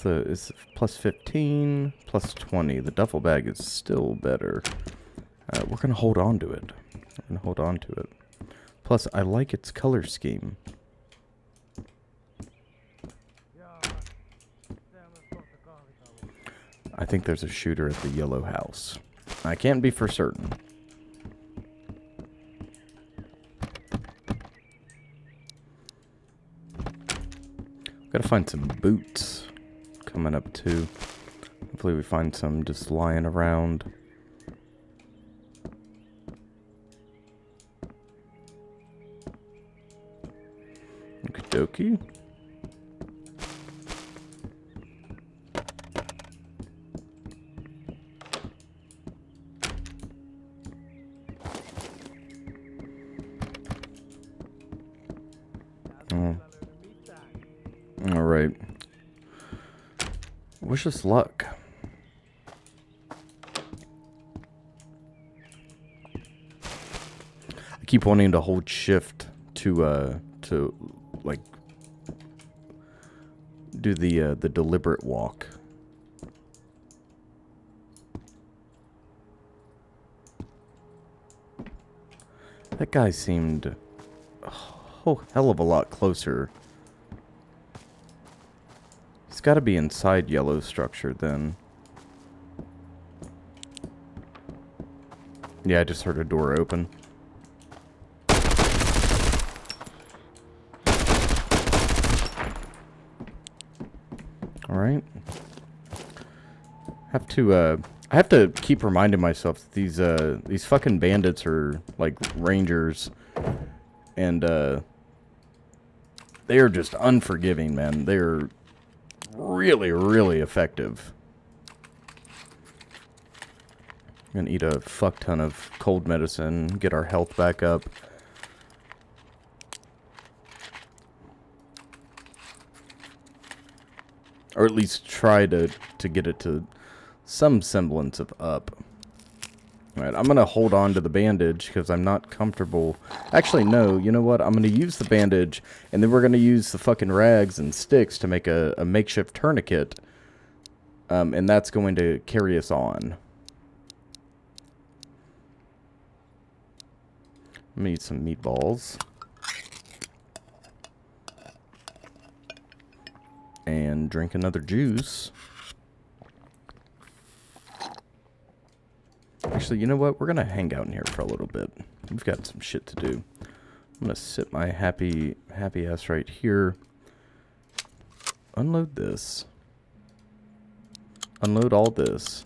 Is plus 15, plus 20. The duffel bag is still better. We're going to hold on to it. We're going to hold on to it. Plus, I like its color scheme. I think there's a shooter at the yellow house. I can't be for certain. Gotta find some boots coming up too. Hopefully we find some just lying around. Okie dokie. Alright. Wish us luck. I keep wanting to hold shift to like do the deliberate walk. That guy seemed a whole hell of a lot closer. He's got to be inside yellow structure then. Yeah, I just heard a door open. Alright. I have to keep reminding myself that these fucking bandits are like rangers. And they are just unforgiving, man. They're really, really effective. I'm gonna eat a fuck ton of cold medicine, get our health back up. Or at least try to get it to some semblance of up. Alright, I'm gonna hold on to the bandage because I'm not comfortable. Actually, no, you know what? I'm gonna use the bandage, and then we're gonna use the fucking rags and sticks to make a makeshift tourniquet. And that's going to carry us on. I'm gonna eat some meatballs. And drink another juice. Actually, you know what? We're gonna hang out in here for a little bit. We've got some shit to do. I'm gonna sit my happy ass right here. Unload this. Unload all this.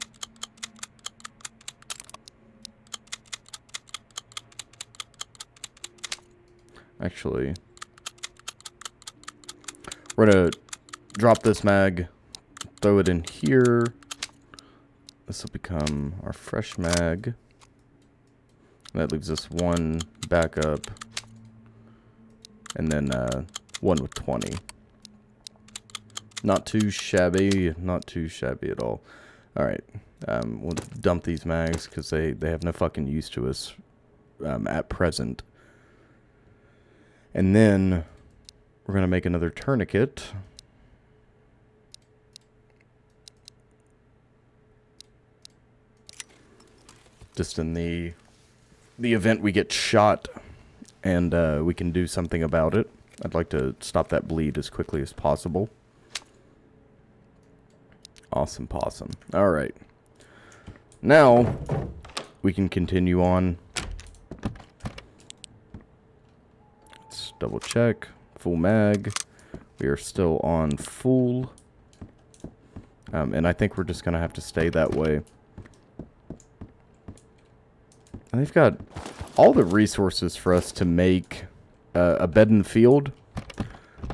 Actually, we're gonna drop this mag, throw it in here. This will become our fresh mag. That leaves us one backup. And then one with 20. Not too shabby. Not too shabby at all. Alright. We'll dump these mags because they have no fucking use to us at present. And then we're going to make another tourniquet. Just in the event we get shot and we can do something about it. I'd like to stop that bleed as quickly as possible. Awesome possum. Alright. Now, we can continue on. Let's double check. Full mag. We are still on full. And I think we're just going to have to stay that way. And they've got all the resources for us to make a bed in the field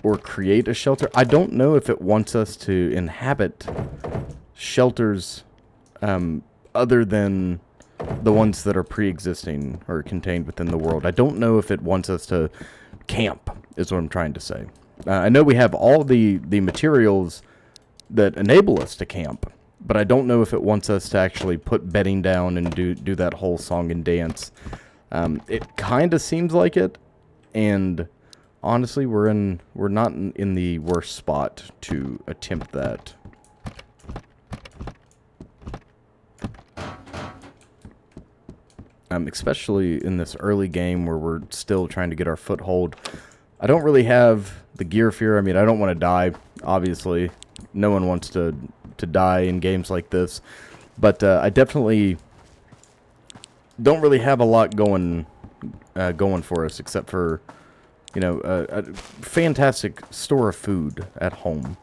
or create a shelter. I don't know if it wants us to inhabit shelters other than the ones that are pre-existing or contained within the world. I don't know if it wants us to camp, is what I'm trying to say. I know we have all the materials that enable us to camp. But I don't know if it wants us to actually put bedding down and do that whole song and dance. It kind of seems like it, and honestly, we're not in the worst spot to attempt that. Especially in this early game where we're still trying to get our foothold. I don't really have the gear fear. I mean, I don't want to die, obviously. No one wants to to die in games like this. But I definitely don't really have a lot going for us, except for, you know, a fantastic store of food at home.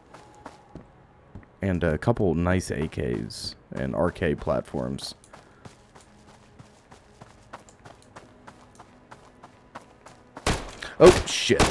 And a couple nice AKs and arcade platforms. Oh, shit.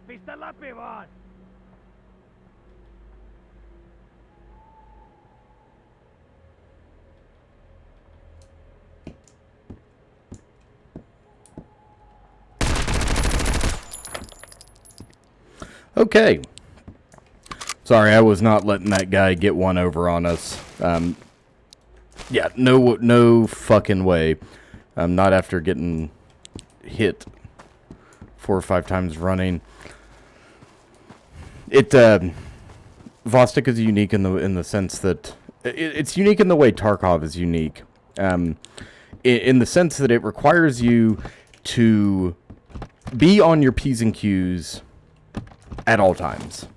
Pistä läpi vaan! Okay. Sorry, I was not letting that guy get one over on us. Yeah, no fucking way. Not after getting hit 4 or 5 times running. Vostok is unique in the sense that it's unique in the way Tarkov is unique. In the sense that it requires you to be on your P's and Q's at all times.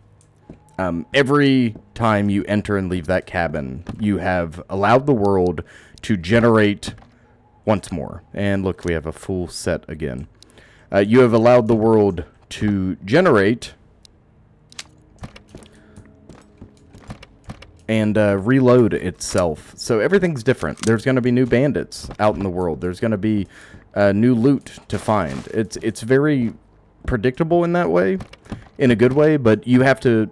Every time you enter and leave that cabin, you have allowed the world to generate once more. And look, we have a full set again. You have allowed the world to generate and reload itself. So everything's different. There's going to be new bandits out in the world. There's going to be new loot to find. It's very predictable in that way, in a good way, but you have to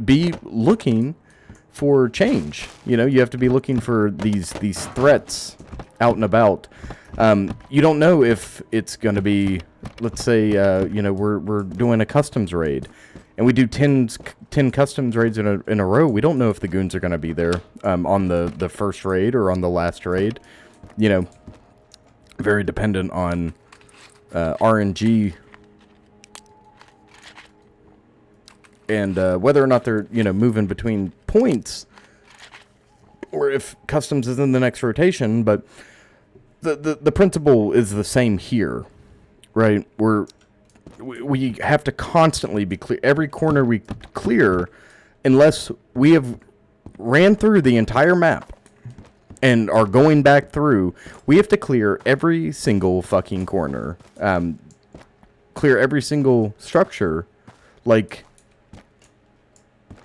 be looking for change. You know, you have to be looking for these threats out and about. You don't know if it's going to be, let's say, you know, we're doing a customs raid, and we do 10 customs raids in a row. We don't know if the goons are going to be there on the first raid or on the last raid. You know, very dependent on RNG and whether or not they're, you know, moving between points, or if customs is in the next rotation. But the principle is the same here, right? We have to constantly be clear. Every corner we clear, unless we have ran through the entire map and are going back through, we have to clear every single fucking corner. Clear every single structure like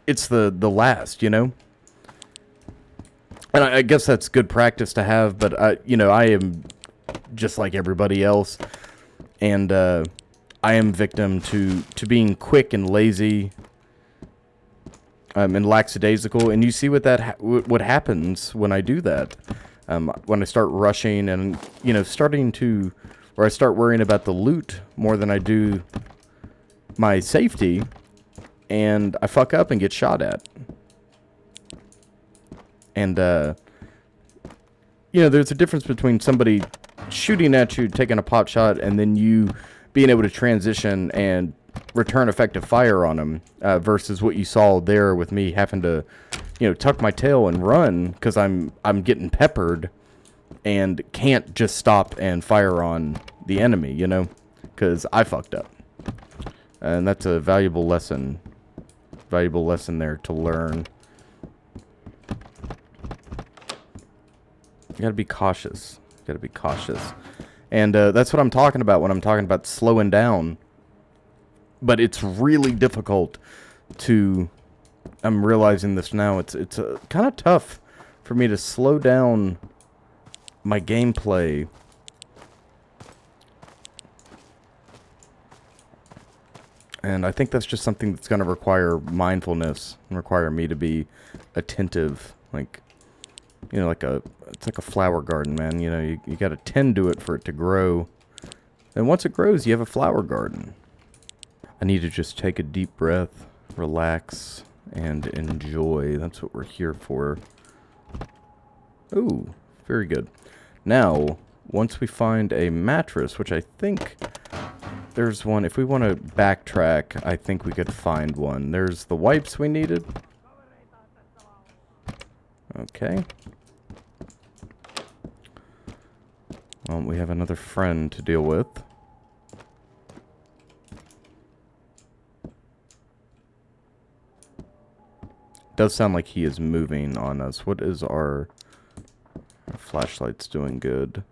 it's the last, you know? And I guess that's good practice to have, but, you know, I am just like everybody else. And I am victim to being quick and lazy and lackadaisical. And you see what what happens when I do that. When I start rushing and, you know, or I start worrying about the loot more than I do my safety, and I fuck up and get shot at. And, you know, there's a difference between somebody shooting at you, taking a pot shot, and then you being able to transition and return effective fire on them, versus what you saw there with me having to tuck my tail and run because I'm getting peppered and can't just stop and fire on the enemy, because I fucked up. And that's a valuable lesson there to learn. You gotta be cautious. And that's what I'm talking about when I'm talking about slowing down. But it's really difficult to... I'm realizing this now. It's kind of tough for me to slow down my gameplay. And I think that's just something that's going to require mindfulness and require me to be attentive. Like, it's like a flower garden, man. You got to tend to it for it to grow. And once it grows, you have a flower garden. I need to just take a deep breath, relax, and enjoy. That's what we're here for. Ooh, very good. Now, once we find a mattress, which I think there's one. If we want to backtrack, I think we could find one. There's the wipes we needed. Okay. Well, we have another friend to deal with. Does sound like he is moving on us. What is our flashlight's doing good?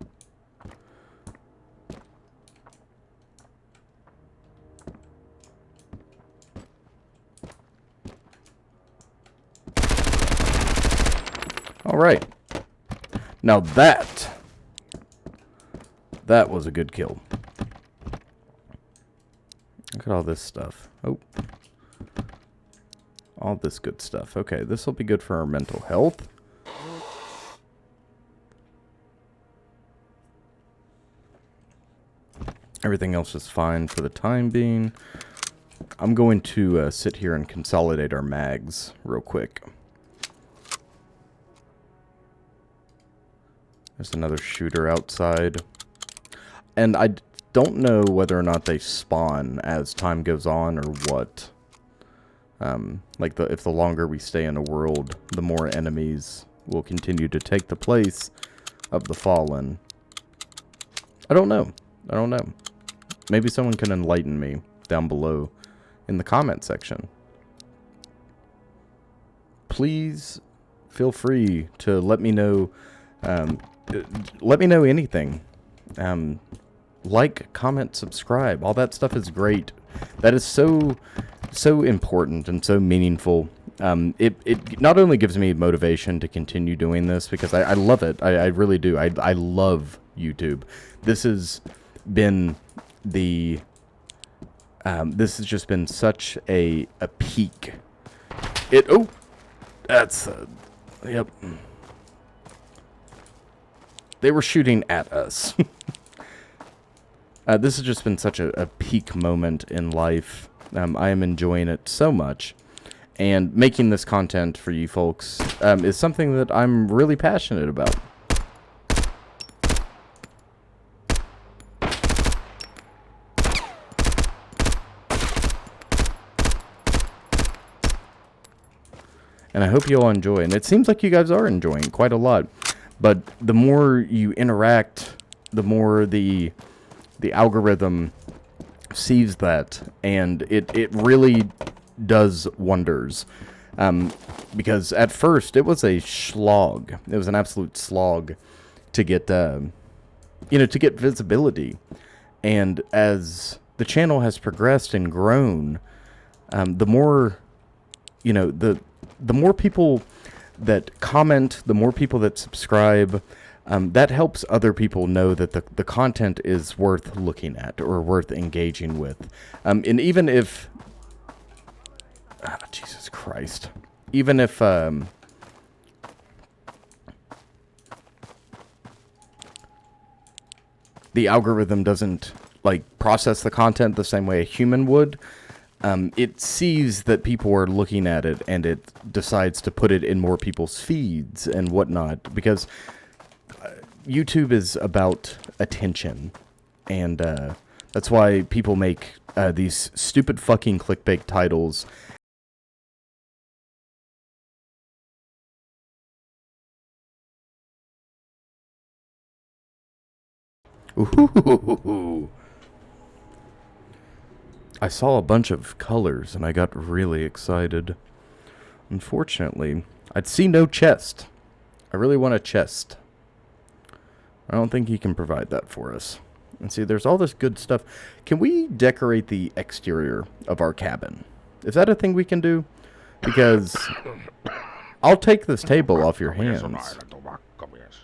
All right. Now that was a good kill. Look at all this stuff. Oh. All this good stuff. Okay, this will be good for our mental health. Everything else is fine for the time being. I'm going to sit here and consolidate our mags real quick. There's another shooter outside. And I don't know whether or not they spawn as time goes on or what. Like if the longer we stay in a world, the more enemies will continue to take the place of the fallen. I don't know. Maybe someone can enlighten me down below in the comment section. Please feel free to let me know. Let me know anything. Like, comment, subscribe. All that stuff is great. That is so important and so meaningful. It not only gives me motivation to continue doing this, because I love it. I really do. I love YouTube. This has been the... this has just been such a peak. Oh! That's... yep. They were shooting at us. This has just been such a peak moment in life. I am enjoying it so much. And making this content for you folks is something that I'm really passionate about. And I hope you all enjoy. And it seems like you guys are enjoying quite a lot. But the more you interact, the more the algorithm sees that, and it really does wonders. Because at first it was a slog. It was an absolute slog to get to get visibility. And as the channel has progressed and grown, the more the more people that comment, the more people that subscribe, that helps other people know that the content is worth looking at or worth engaging with. And even if... Jesus Christ. Even if... the algorithm doesn't, process the content the same way a human would, it sees that people are looking at it, and it decides to put it in more people's feeds and whatnot, because YouTube is about attention, and that's why people make these stupid fucking clickbait titles Ooh. I saw a bunch of colors and I got really excited. Unfortunately, I'd see no chest. I really want a chest. I don't think he can provide that for us. And see, there's all this good stuff. Can we decorate the exterior of our cabin? Is that a thing we can do? Because I'll take this table off your Mies on hands. aina tupakkamies.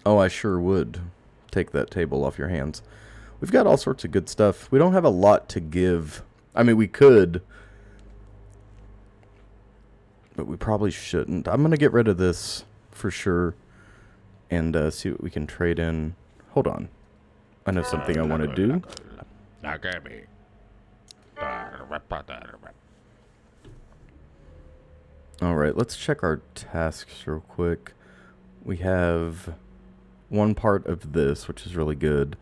Oh, I sure would take that table off your hands. We've got all sorts of good stuff. We don't have a lot to give. I mean, we could, but we probably shouldn't. I'm going to get rid of this for sure and see what we can trade in. Hold on. I know something I want to do. Näkemiin. Tervepä terve. All right, let's check our tasks real quick. We have one part of this, which is really good.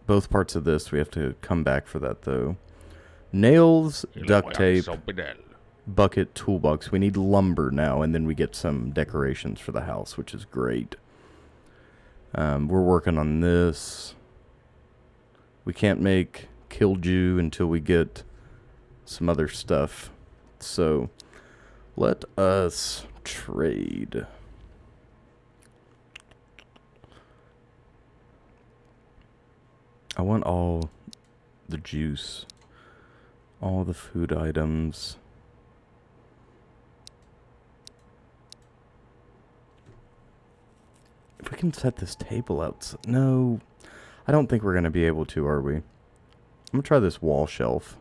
Both parts of this, we have to come back for that, though. Nails, duct tape, bucket, toolbox. We need lumber now, and then we get some decorations for the house, which is great. We're working on this. We can't make Killdew until we get some other stuff. So, let us trade. I want all the juice, all the food items. If we can set this table out. No, I don't think we're going to be able to, are we? I'm going to try this wall shelf.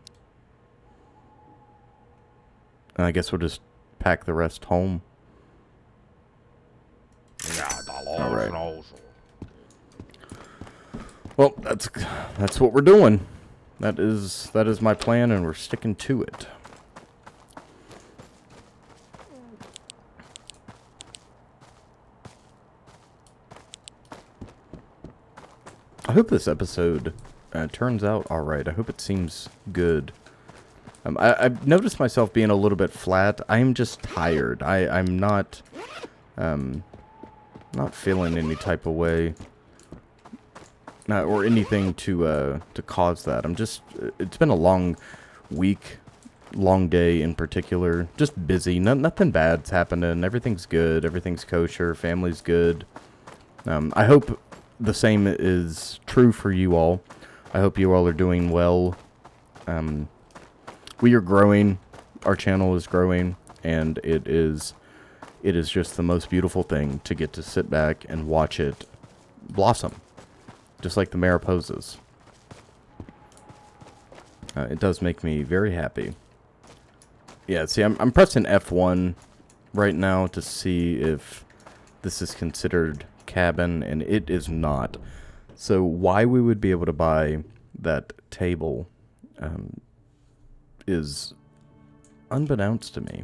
And I guess we'll just pack the rest home. All right. Well, that's what we're doing. That is my plan, and we're sticking to it. I hope this episode turns out all right. I hope it seems good. I've noticed myself being a little bit flat. I'm just tired. I'm not feeling any type of way. Or anything to cause that. It's been a long week, long day in particular. Just busy. Nothing bad's happening. Everything's good. Everything's kosher. Family's good. I hope the same is true for you all. I hope you all are doing well. We are growing. Our channel is growing, and it is just the most beautiful thing to get to sit back and watch it blossom. Just like the Mariposas. It does make me very happy. Yeah, see, I'm pressing F1 right now to see if this is considered cabin, and it is not. So why we would be able to buy that table is unbeknownst to me.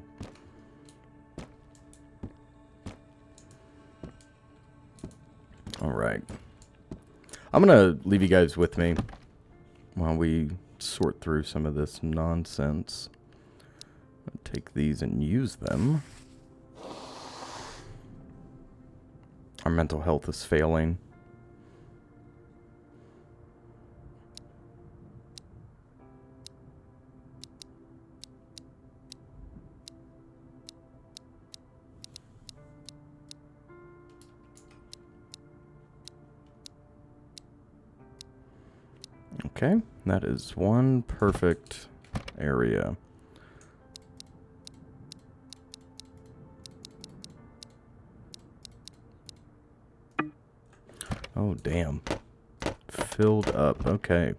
All right. I'm going to leave you guys with me while we sort through some of this nonsense. I'll take these and use them. Our mental health is failing. Okay, that is one perfect area. Oh, damn. Filled up. Okay.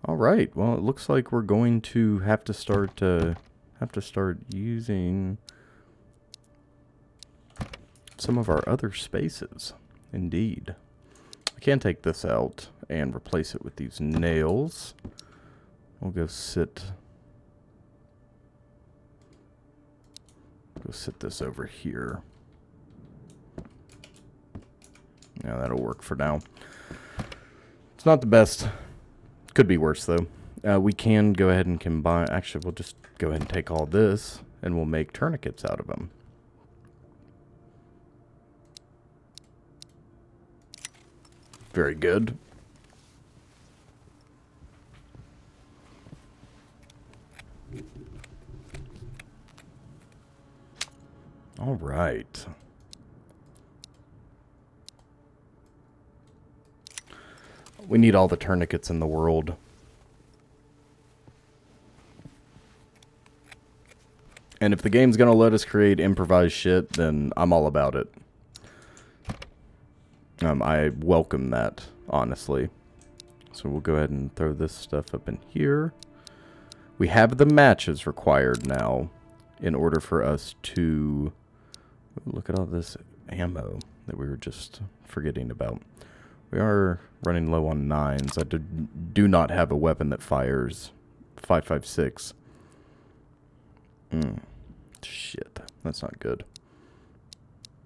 All right. Well, it looks like we're going to have to start using some of our other spaces. Indeed. I can take this out and replace it with these nails. We'll go sit this over here. Yeah, that'll work for now. It's not the best. Could be worse, though. We can go ahead and combine. Actually, we'll just go ahead and take all this, and we'll make tourniquets out of them. Very good. All right. We need all the tourniquets in the world. And if the game's gonna let us create improvised shit, then I'm all about it. I welcome that, honestly. So we'll go ahead and throw this stuff up in here. We have the matches required now in order for us to... Look at all this ammo that we were just forgetting about. We are running low on 9s. I do not have a weapon that fires 5.56. Shit, that's not good.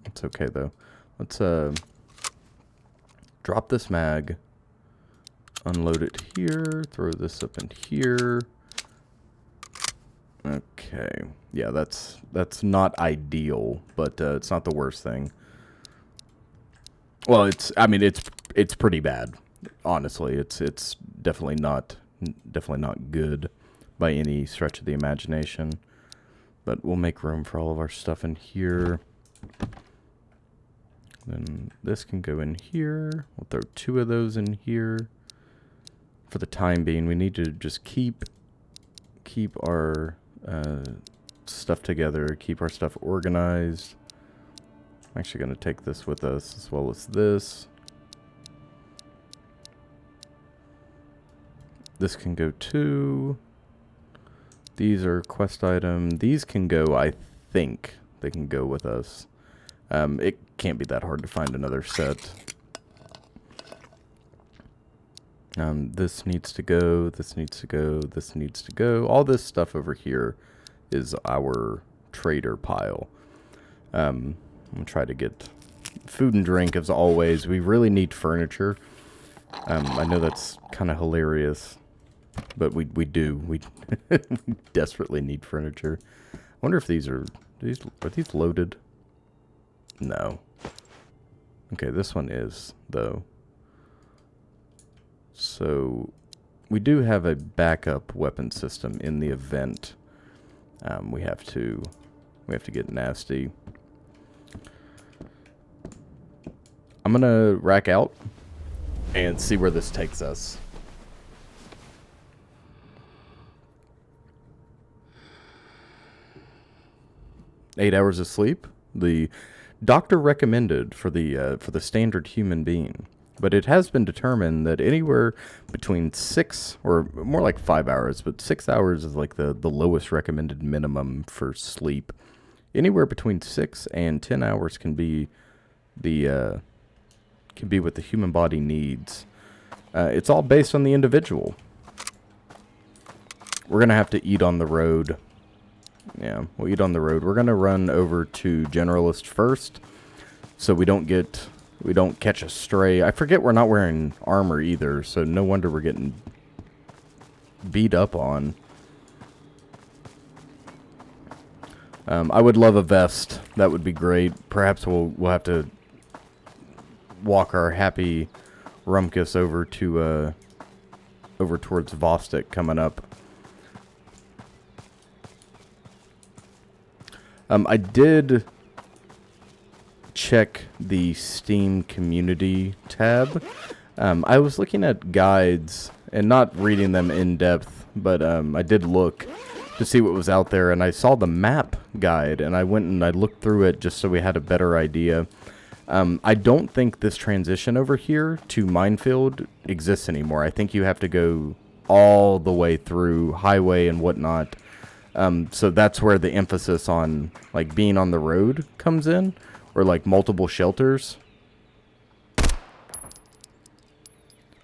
It's okay though. Let's drop this mag, unload it here, throw this up in here. Okay, yeah, that's not ideal, but it's not the worst thing. Well, I mean it's pretty bad, honestly. It's definitely not good by any stretch of the imagination. But we'll make room for all of our stuff in here. Then this can go in here. We'll throw 2 of those in here. For the time being, we need to just keep our stuff together, keep our stuff organized. I'm actually going to take this with us as well as this. This can go too. These are quest item. These can go, I think they can go with us. It can't be that hard to find another set. This needs to go, this needs to go, this needs to go. All this stuff over here is our trader pile. I'm going to try to get food and drink as always. We really need furniture. I know that's kind of hilarious, but we do. We desperately need furniture. I wonder if these are these loaded? No. Okay, this one is, though. So we do have a backup weapon system in the event we have to get nasty. I'm gonna rack out and see where this takes us. Eight hours of sleep. The doctor recommended for the standard human being. But it has been determined that anywhere between 6, or more like 5 hours, but 6 hours is like the lowest recommended minimum for sleep. Anywhere between 6 and 10 hours can be what the human body needs. It's all based on the individual. We're gonna have to eat on the road. Yeah, we'll eat on the road. We're gonna run over to Generalist first, so we don't catch a stray. I forget we're not wearing armor either, so no wonder we're getting beat up on. I would love a vest. That would be great. Perhaps we'll have to walk our happy Rumpkus over towards Vostok coming up. I did check the Steam community tab. I was looking at guides and not reading them in depth, but I did look to see what was out there, and I saw the map guide, and I went and I looked through it just so we had a better idea. I don't think this transition over here to Minefield exists anymore. I think you have to go all the way through highway and whatnot. So that's where the emphasis on like being on the road comes in, or like multiple shelters.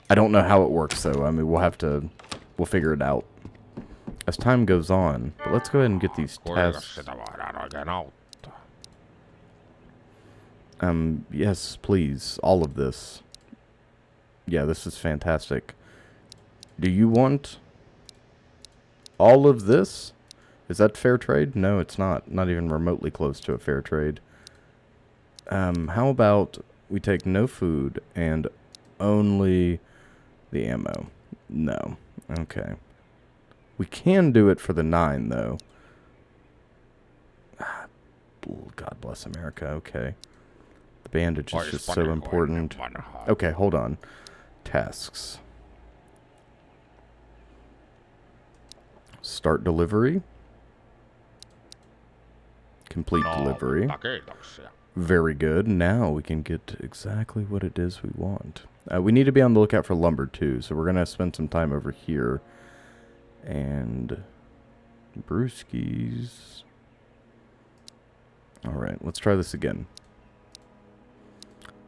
I don't know how it works though. I mean, we'll figure it out as time goes on. But let's go ahead and get these tasks. Yes, please. All of this. Yeah, this is fantastic. Do you want all of this? Is that fair trade? No, it's not. Not even remotely close to a fair trade. How about we take no food and only the ammo. No. Okay. We can do it for the 9, though. God bless America. Okay. The bandage is just so important. Okay, hold on. Tasks. Start delivery. Complete delivery. Very good. Now we can get exactly what it is we want. We need to be on the lookout for lumber, too. So we're going to spend some time over here. And brewskis. Alright, let's try this again.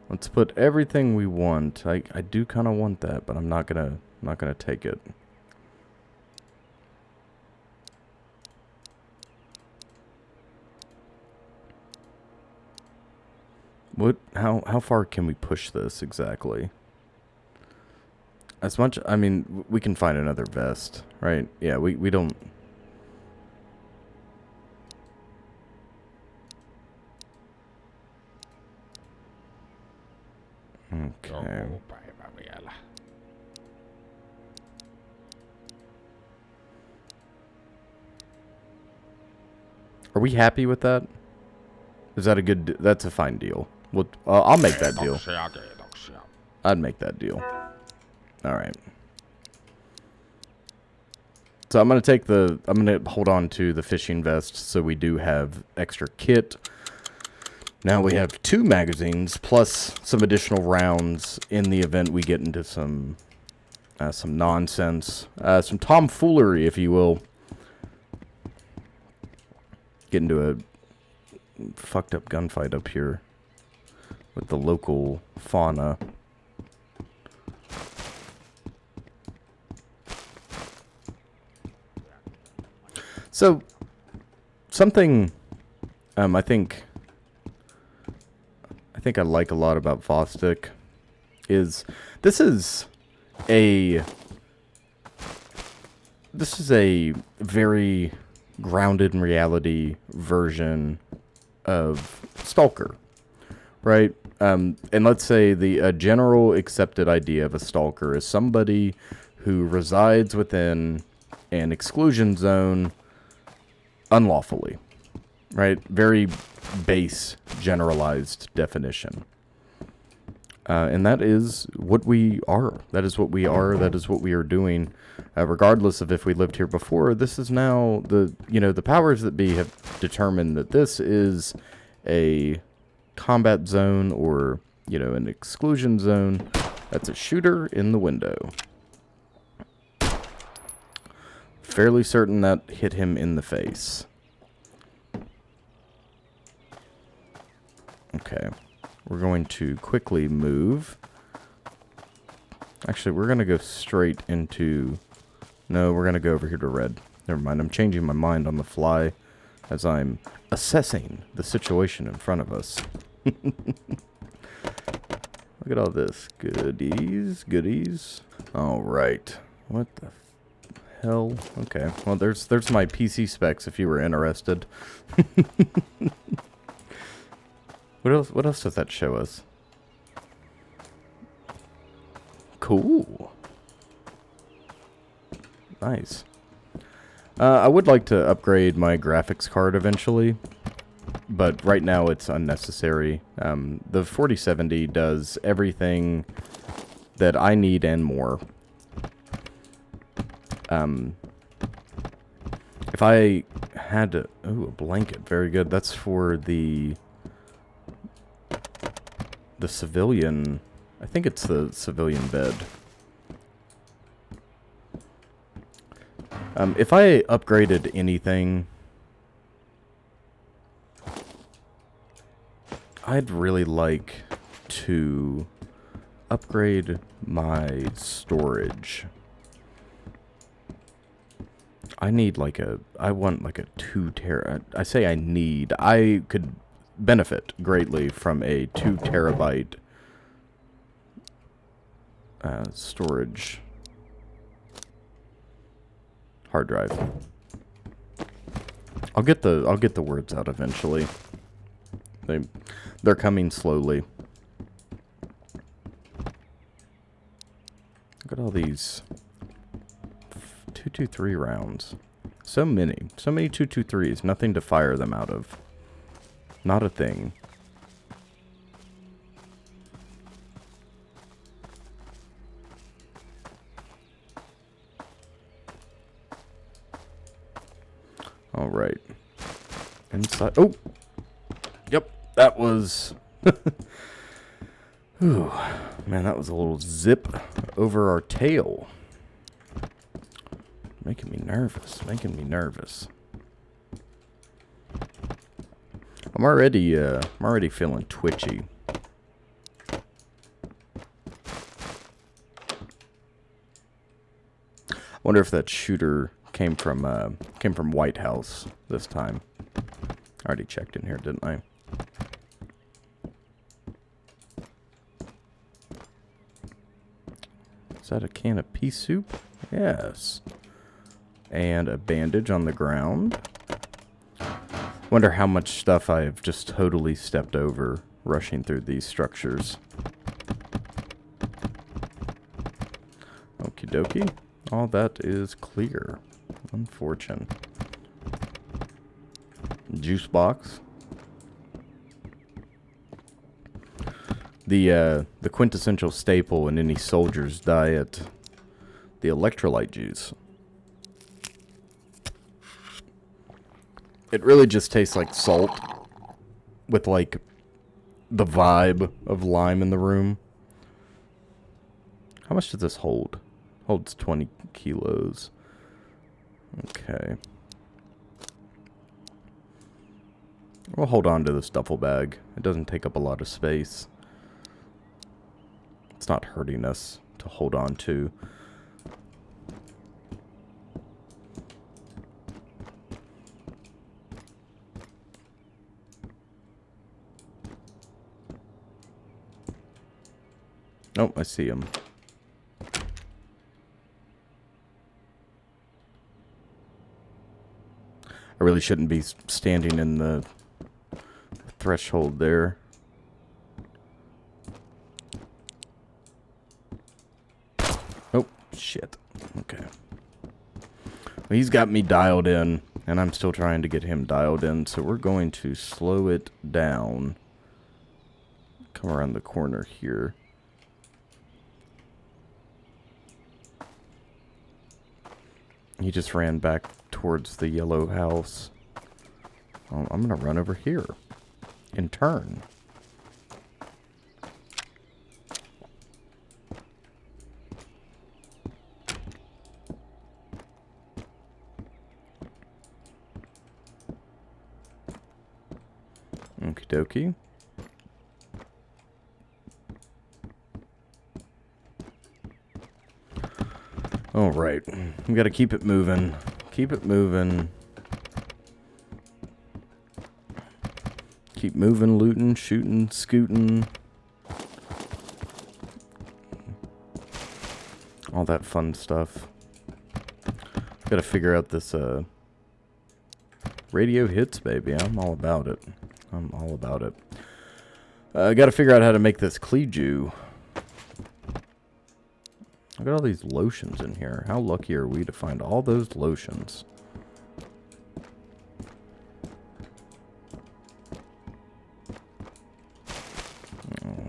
Let's put everything we want. I do kind of want that, but I'm not gonna take it. How far can we push this exactly? As much, I mean, we can find another vest, right? Yeah, we don't. Okay. Are we happy with that? Is that a good, that's a fine deal. Well, I'll make that deal. I'd make that deal. Alright. So I'm going to hold on to the fishing vest so we do have extra kit. Now we have 2 magazines plus some additional rounds in the event we get into some nonsense. Some tomfoolery, if you will. Get into a fucked up gunfight up here with the local fauna. So, something I think I like a lot about Vostok is this is a very grounded in reality version of Stalker, right? And let's say the general accepted idea of a Stalker is somebody who resides within an exclusion zone unlawfully, right? Very base, generalized definition. And that is what we are. That is what we are. That is what we are doing. Regardless of if we lived here before, this is now the powers that be have determined that this is a combat zone or, an exclusion zone. That's a shooter in the window. Fairly certain that hit him in the face. Okay. We're going to quickly move. Actually, we're going to go straight into... No, we're going to go over here to red. Never mind, I'm changing my mind on the fly as I'm assessing the situation in front of us. Look at all this. Goodies, goodies. Alright. What the hell? Okay, well, there's my PC specs if you were interested. What else does that show us? Cool. Nice. I would like to upgrade my graphics card eventually, but right now it's unnecessary. The 4070 does everything that I need and more. If I had to... Ooh, a blanket. Very good. That's for the civilian... I think it's the civilian bed. If I upgraded anything, I'd really like to upgrade my storage. I want like a 2 tera. I say I need. I could benefit greatly from a 2 terabyte storage hard drive. I'll get the words out eventually. They're coming slowly. these 223 rounds. So many. So many 223s. Nothing to fire them out of. Not a thing. Alright. Inside. Oh! Yep. That was... Ooh. Man, that was a little zip over our tail. Making me nervous. Making me nervous. I'm already feeling twitchy. I wonder if that shooter came from White House this time. I already checked in here, didn't I? Is that a can of pea soup? Yes. And a bandage on the ground. Wonder how much stuff I have just totally stepped over rushing through these structures. Okie dokie. All that is clear. Unfortunate. Juice box. The quintessential staple in any soldier's diet. The electrolyte juice. It really just tastes like salt with like the vibe of lime in the room. How much does this hold? Holds 20 kilos. Okay. We'll hold on to this duffel bag. It doesn't take up a lot of space. It's not hurting us to hold on to. Oh, I see him. I really shouldn't be standing in the threshold there. Oh, shit. Okay. Well, he's got me dialed in, and I'm still trying to get him dialed in, so we're going to slow it down. Come around the corner here. He just ran back towards the yellow house. Well, I'm going to run over here in turn. Okie dokie. All right, we got to keep it moving. Keep it moving. Keep moving, looting, shooting, scooting. All that fun stuff. Got to figure out this radio hits, baby. I'm all about it. I'm all about it. Got to figure out how to make this Kleeju. Look at all these lotions in here. How lucky are we to find all those lotions?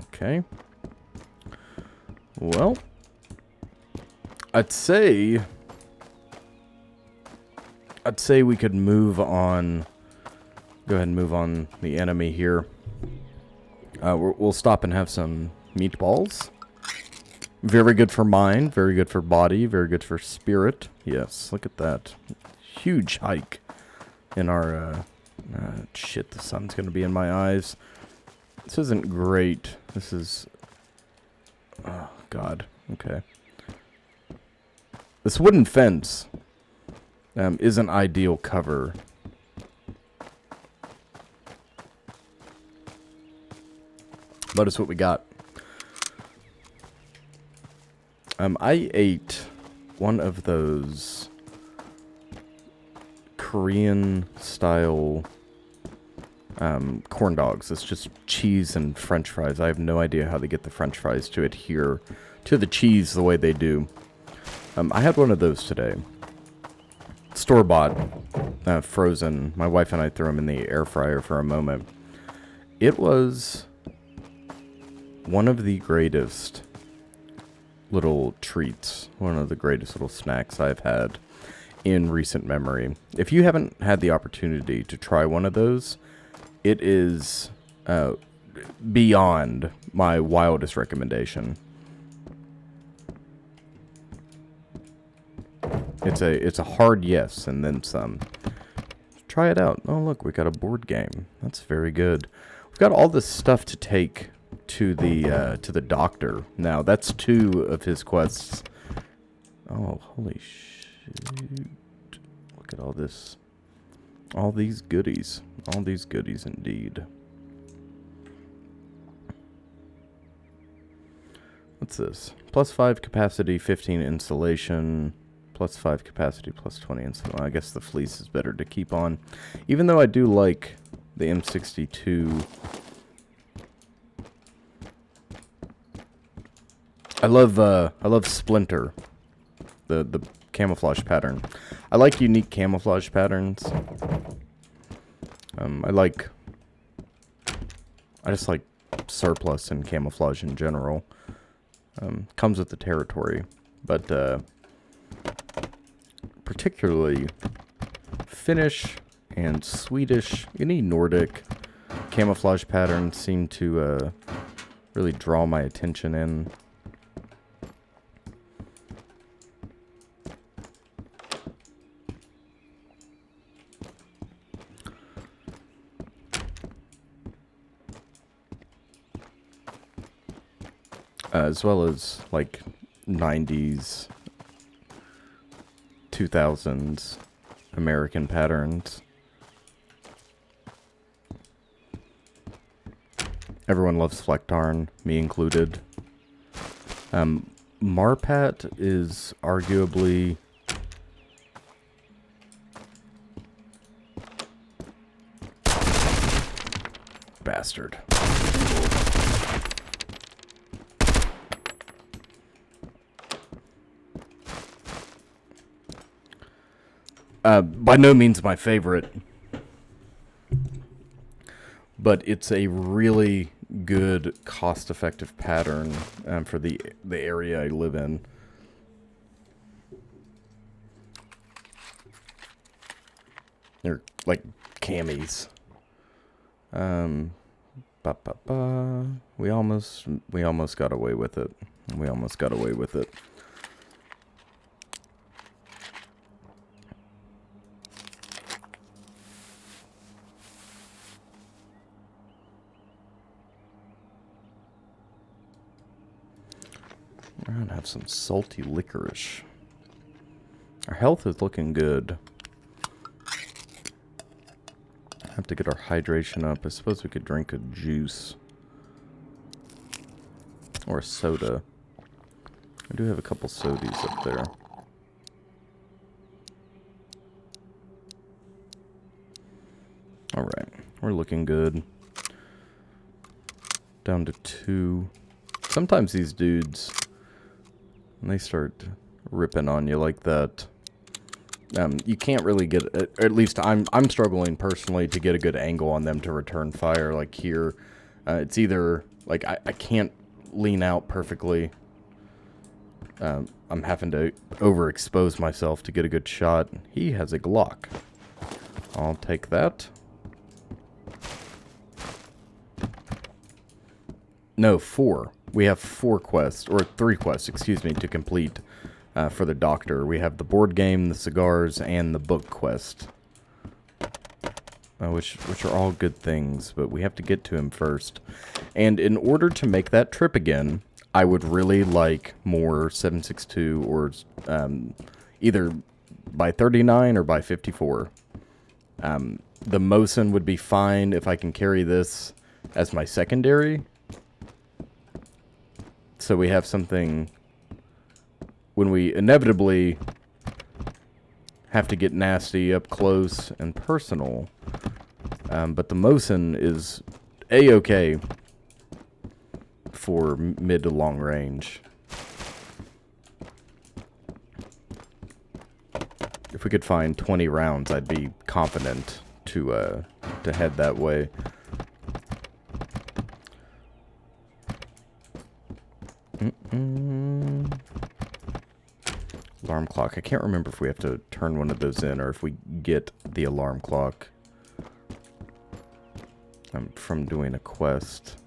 Okay. Well, I'd say we could move on. Go ahead and move on the enemy here. We'll stop and have some meatballs. Very good for mind, very good for body, very good for spirit. Yes, look at that. Huge hike in our... shit, the sun's going to be in my eyes. This isn't great. This is... Oh, God. Okay. This wooden fence isn't ideal cover. But it's what we got. I ate one of those Korean-style corn dogs. It's just cheese and french fries. I have no idea how they get the french fries to adhere to the cheese the way they do. I had one of those today. Store-bought, frozen. My wife and I threw them in the air fryer for a moment. It was one of the greatest little treats, one of the greatest little snacks I've had in recent memory. If you haven't had the opportunity to try one of those, it is beyond my wildest recommendation. It's a hard yes and then some. Try it out. Oh look, we got a board game. That's very good. We've got all this stuff to take to the doctor. Now that's 2 of his quests. Oh holy shoot! Look at all this. All these goodies. All these goodies indeed. What's this? +5 capacity, 15 insulation. +5 capacity, +20 insulation. Well, I guess the fleece is better to keep on. Even though I do like the M62. I love Splinter. The camouflage pattern. I like unique camouflage patterns. I just like surplus and camouflage in general. Comes with the territory, but particularly Finnish and Swedish, any Nordic camouflage patterns seem to really draw my attention in. As well as like 90s, 2000s American patterns. Everyone loves Flecktarn, me included. Marpat is arguably bastard. By no means my favorite, but it's a really good, cost-effective pattern for the area I live in. They're like camis. We almost got away with it. We almost got away with it. We're gonna have some salty licorice. Our health is looking good. Have to get our hydration up. I suppose we could drink a juice. Or a soda. I do have a couple sodies up there. Alright, we're looking good. Down to 2. Sometimes these dudes, when they start ripping on you like that, you can't really get, at least I'm struggling personally to get a good angle on them to return fire. Like here, it's either, like, I can't lean out perfectly. I'm having to overexpose myself to get a good shot. He has a Glock. I'll take that. No, 4. We have 4 quests, or 3 quests, excuse me, to complete for the doctor. We have the board game, the cigars, and the book quest. Which are all good things, but we have to get to him first. And in order to make that trip again, I would really like more 7.62 or either by 39 or by 54. The Mosin would be fine if I can carry this as my secondary. So we have something when we inevitably have to get nasty up close and personal. But the Mosin is A-okay for mid to long range. If we could find 20 rounds, I'd be confident to head that way. Alarm clock. I can't remember if we have to turn one of those in or if we get the alarm clock from doing a quest.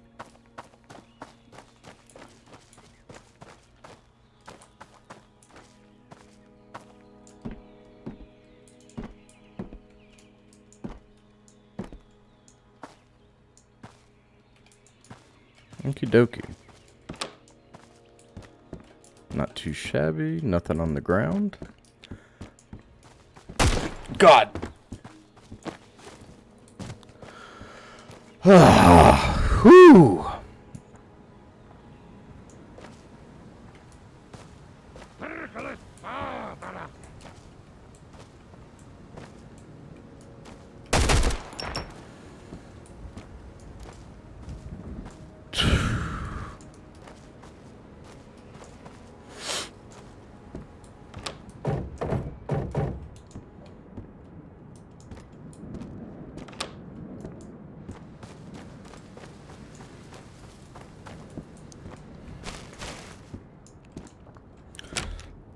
Okie dokie. Not too shabby. Nothing on the ground. God! Whew!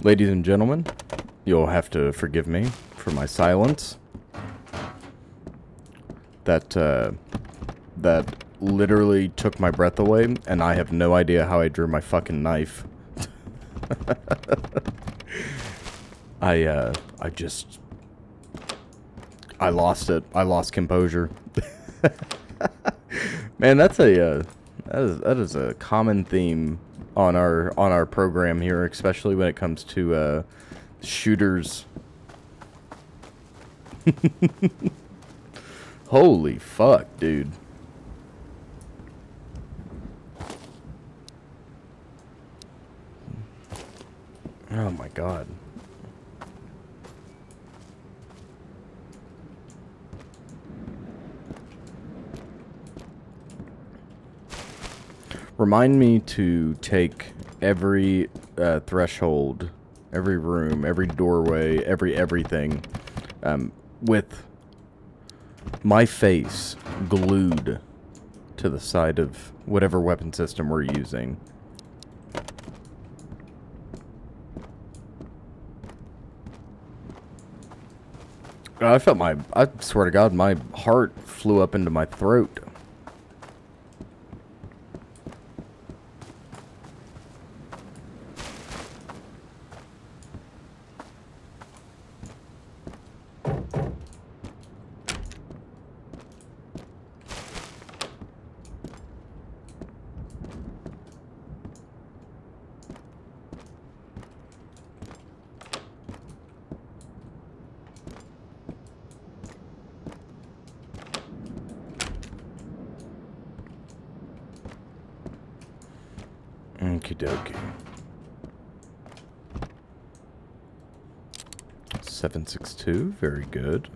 Ladies and gentlemen, you'll have to forgive me for my silence. That literally took my breath away, and I have no idea how I drew my fucking knife. I lost it. I lost composure. Man, that is a common theme on our program here, especially when it comes to shooters. Holy fuck, dude. Oh my god. Remind me to take every threshold, every room, every doorway, everything, with my face glued to the side of whatever weapon system we're using. I swear to God, my heart flew up into my throat. Okie dokie. 762, very good.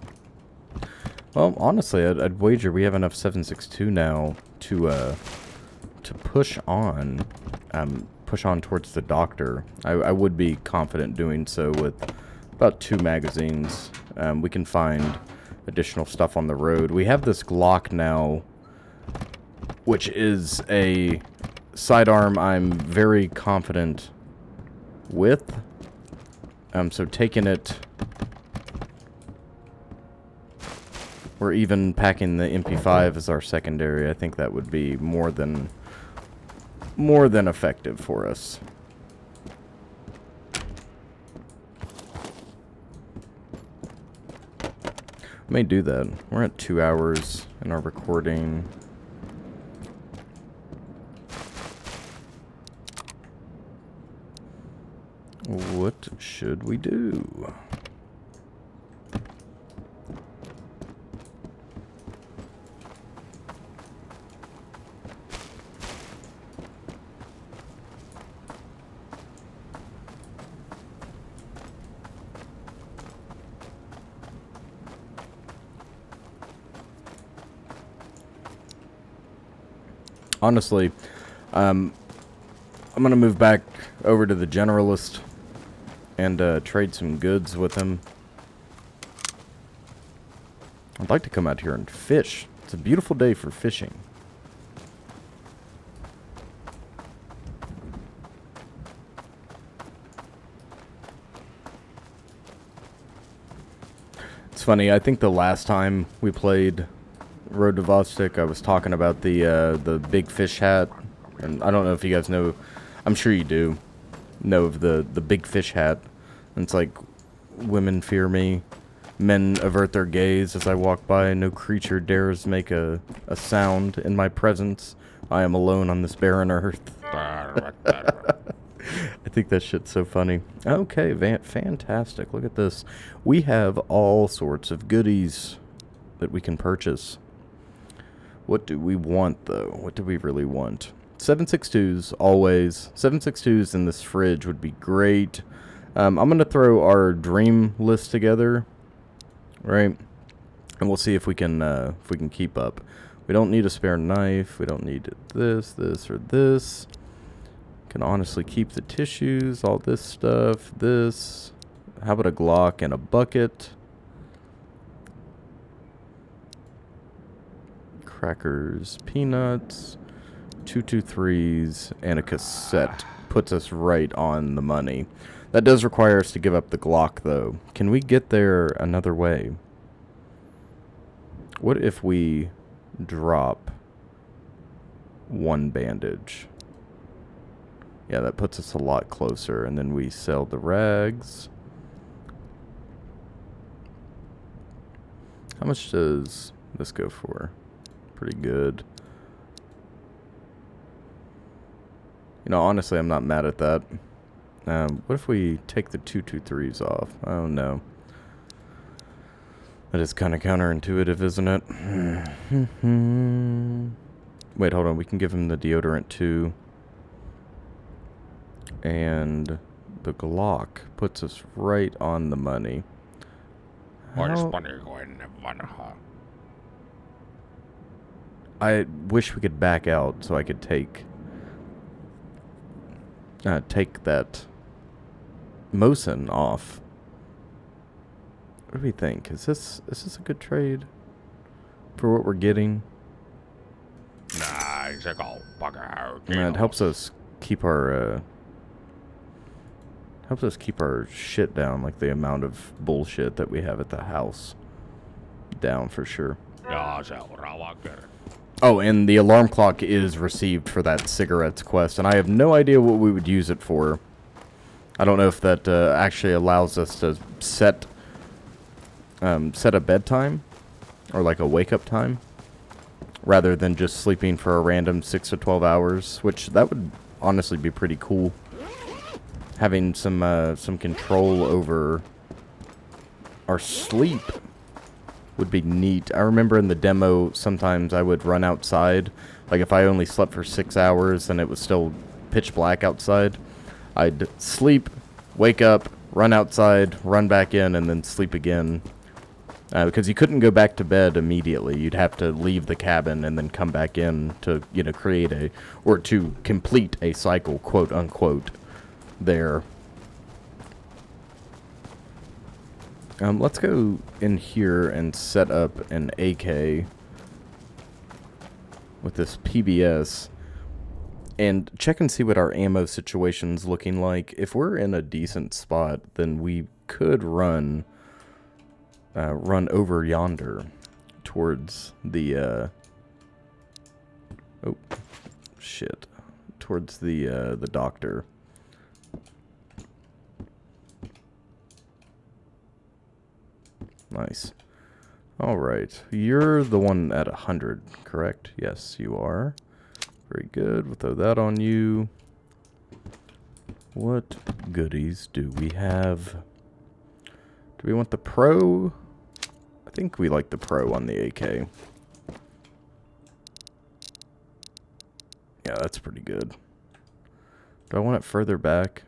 Well, honestly, I'd wager we have enough 762 now to push on towards the doctor. I would be confident doing so with about 2 magazines. We can find additional stuff on the road. We have this Glock now, which is a sidearm I'm very confident with. So taking it, or even packing the MP5 as our secondary, I think that would be more than effective for us. I may do that. We're at 2 hours in our recording. What should we do? Honestly, I'm gonna move back over to the generalist and trade some goods with him. I'd like to come out here and fish. It's a beautiful day for fishing. It's funny, I think the last time we played Road to Vostok, I was talking about the big fish hat. And I don't know if you guys know, I'm sure you do, know of the big fish hat. And it's like, women fear me, men avert their gaze as I walk by, no creature dares make a sound in my presence. I am alone on this barren earth. I think that shit's so funny. Okay, fantastic. Look at this. We have all sorts of goodies that we can purchase. What do we want, though? What do we really want? 7.62s, always. 7.62s in this fridge would be great. I'm going to throw our dream list together, right? And we'll see if we can keep up. We don't need a spare knife. We don't need this, or this. Can honestly keep the tissues, all this stuff, this. How about a Glock and a bucket? Crackers, peanuts, 223s, and a cassette. Puts us right on the money. That does require us to give up the Glock, though. Can we get there another way? What if we drop one bandage? Yeah, that puts us a lot closer. And then we sell the rags. How much does this go for? Pretty good. You know, honestly, I'm not mad at that. What if we take the 223s off? Oh, no. That is kind of counterintuitive, isn't it? Wait, hold on. We can give him the deodorant, too. And the Glock puts us right on the money. I wish we could back out so I could take that Mosin off. What do we think? Is this a good trade for what we're getting? Nah, it's a go bugger. It helps us keep our shit down, like the amount of bullshit that we have at the house down for sure. Oh, and the alarm clock is received for that cigarettes quest, and I have no idea what we would use it for. I don't know if that actually allows us to set a bedtime or like a wake up time rather than just sleeping for a random 6 to 12 hours, which that would honestly be pretty cool. Having some control over our sleep would be neat. I remember in the demo, sometimes I would run outside. Like if I only slept for 6 hours and it was still pitch black outside, I'd sleep, wake up, run outside, run back in, and then sleep again. Because you couldn't go back to bed immediately. You'd have to leave the cabin and then come back in to, create to complete a cycle, quote unquote, there. Let's go in here and set up an AK with this PBS and check and see what our ammo situation's looking like. If we're in a decent spot, then we could run over yonder towards the towards the doctor. Nice. Alright. You're the one at 100, correct? Yes, you are. Very good. We'll throw that on you. What goodies do we have? Do we want the Pro? I think we like the Pro on the AK. Yeah, that's pretty good. Do I want it further back?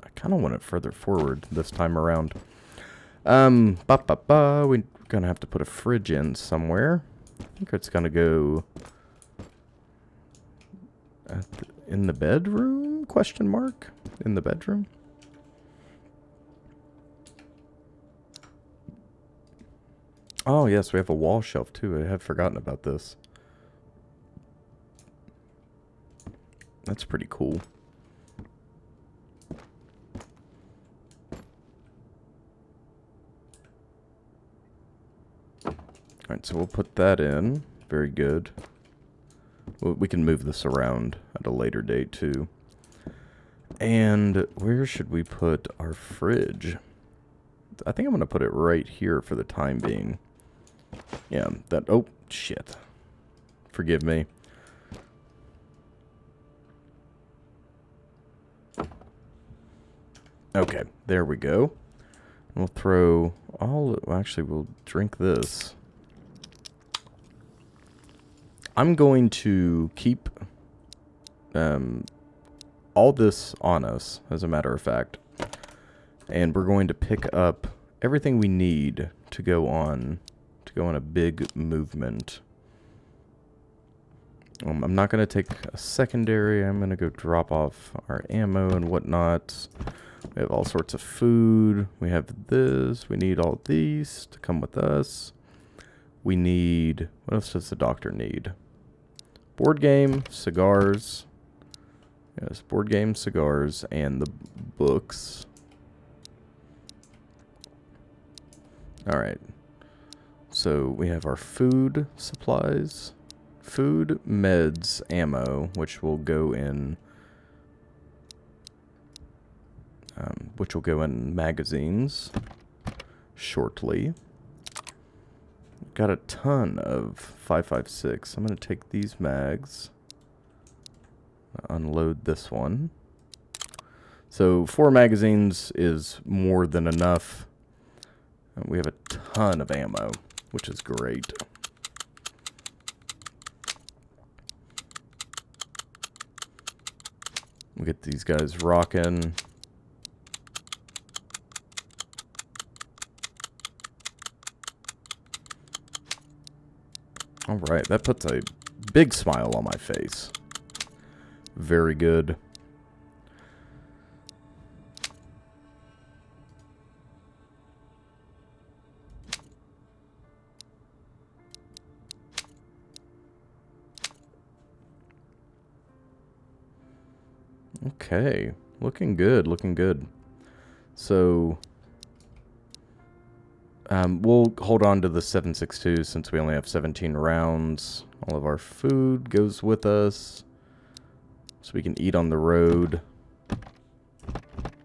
I kind of want it further forward this time around. We're gonna have to put a fridge in somewhere. I think it's gonna go in the bedroom? Question mark? In the bedroom? Oh, yes, we have a wall shelf, too. I had forgotten about this. That's pretty cool. Alright, so we'll put that in. Very good. We can move this around at a later date, too. And where should we put our fridge? I think I'm going to put it right here for the time being. Yeah, that... Oh, shit. Forgive me. Okay, there we go. We'll throw all... Well, actually, we'll drink this. I'm going to keep all this on us, as a matter of fact. And we're going to pick up everything we need to go on a big movement. I'm not going to take a secondary. I'm going to go drop off our ammo and whatnot. We have all sorts of food. We have this. We need all these to come with us. We need... What else does the doctor need? Board game, cigars. Yes, board game, cigars, and the books. Alright. So we have our food supplies. Food, meds, ammo, which will go in... which will go in magazines shortly. Got a ton of 5.56. I'm going to take these mags. Unload this one. So 4 magazines is more than enough. We have a ton of ammo, which is great. We'll get these guys rocking. Alright, that puts a big smile on my face. Very good. Okay, looking good, looking good. So... we'll hold on to the 7.62 since we only have 17 rounds. All of our food goes with us, so we can eat on the road.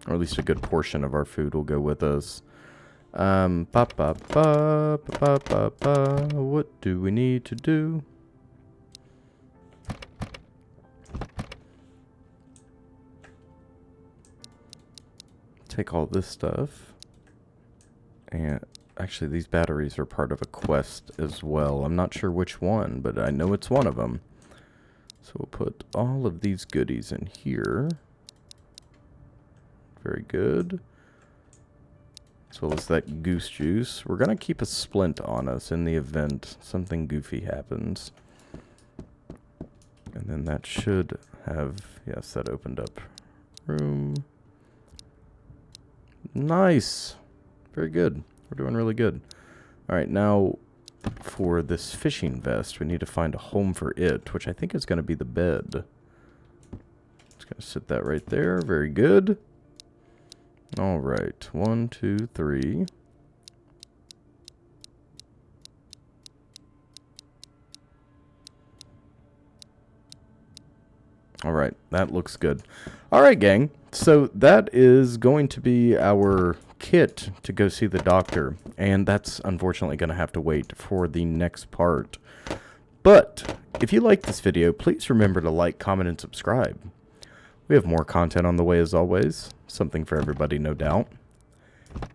Or at least a good portion of our food will go with us. What do we need to do? Take all this stuff. And... Actually, these batteries are part of a quest as well. I'm not sure which one, but I know it's one of them. So we'll put all of these goodies in here. Very good. As well as that goose juice. We're going to keep a splint on us in the event something goofy happens. And then that should have... Yes, that opened up room. Nice. Very good. We're doing really good. Alright, now for this fishing vest, we need to find a home for it, which I think is going to be the bed. Just going to sit that right there. Very good. Alright, 1, 2, 3. Alright, that looks good. Alright, gang. So that is going to be our kit to go see the doctor, and that's unfortunately going to have to wait for the next part. But if you like this video, please remember to like, comment, and subscribe. We have more content on the way as always, something for everybody, no doubt.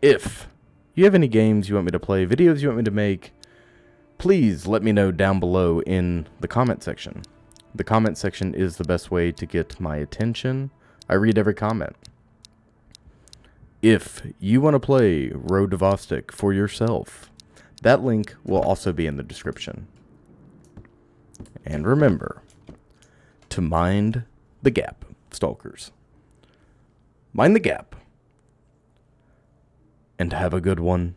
If you have any games you want me to play, videos you want me to make, please let me know down below in the comment section. The comment section is the best way to get my attention. I read every comment. If you want to play Road to Vostok for yourself, that link will also be in the description. And remember to mind the gap, stalkers. Mind the gap. And have a good one.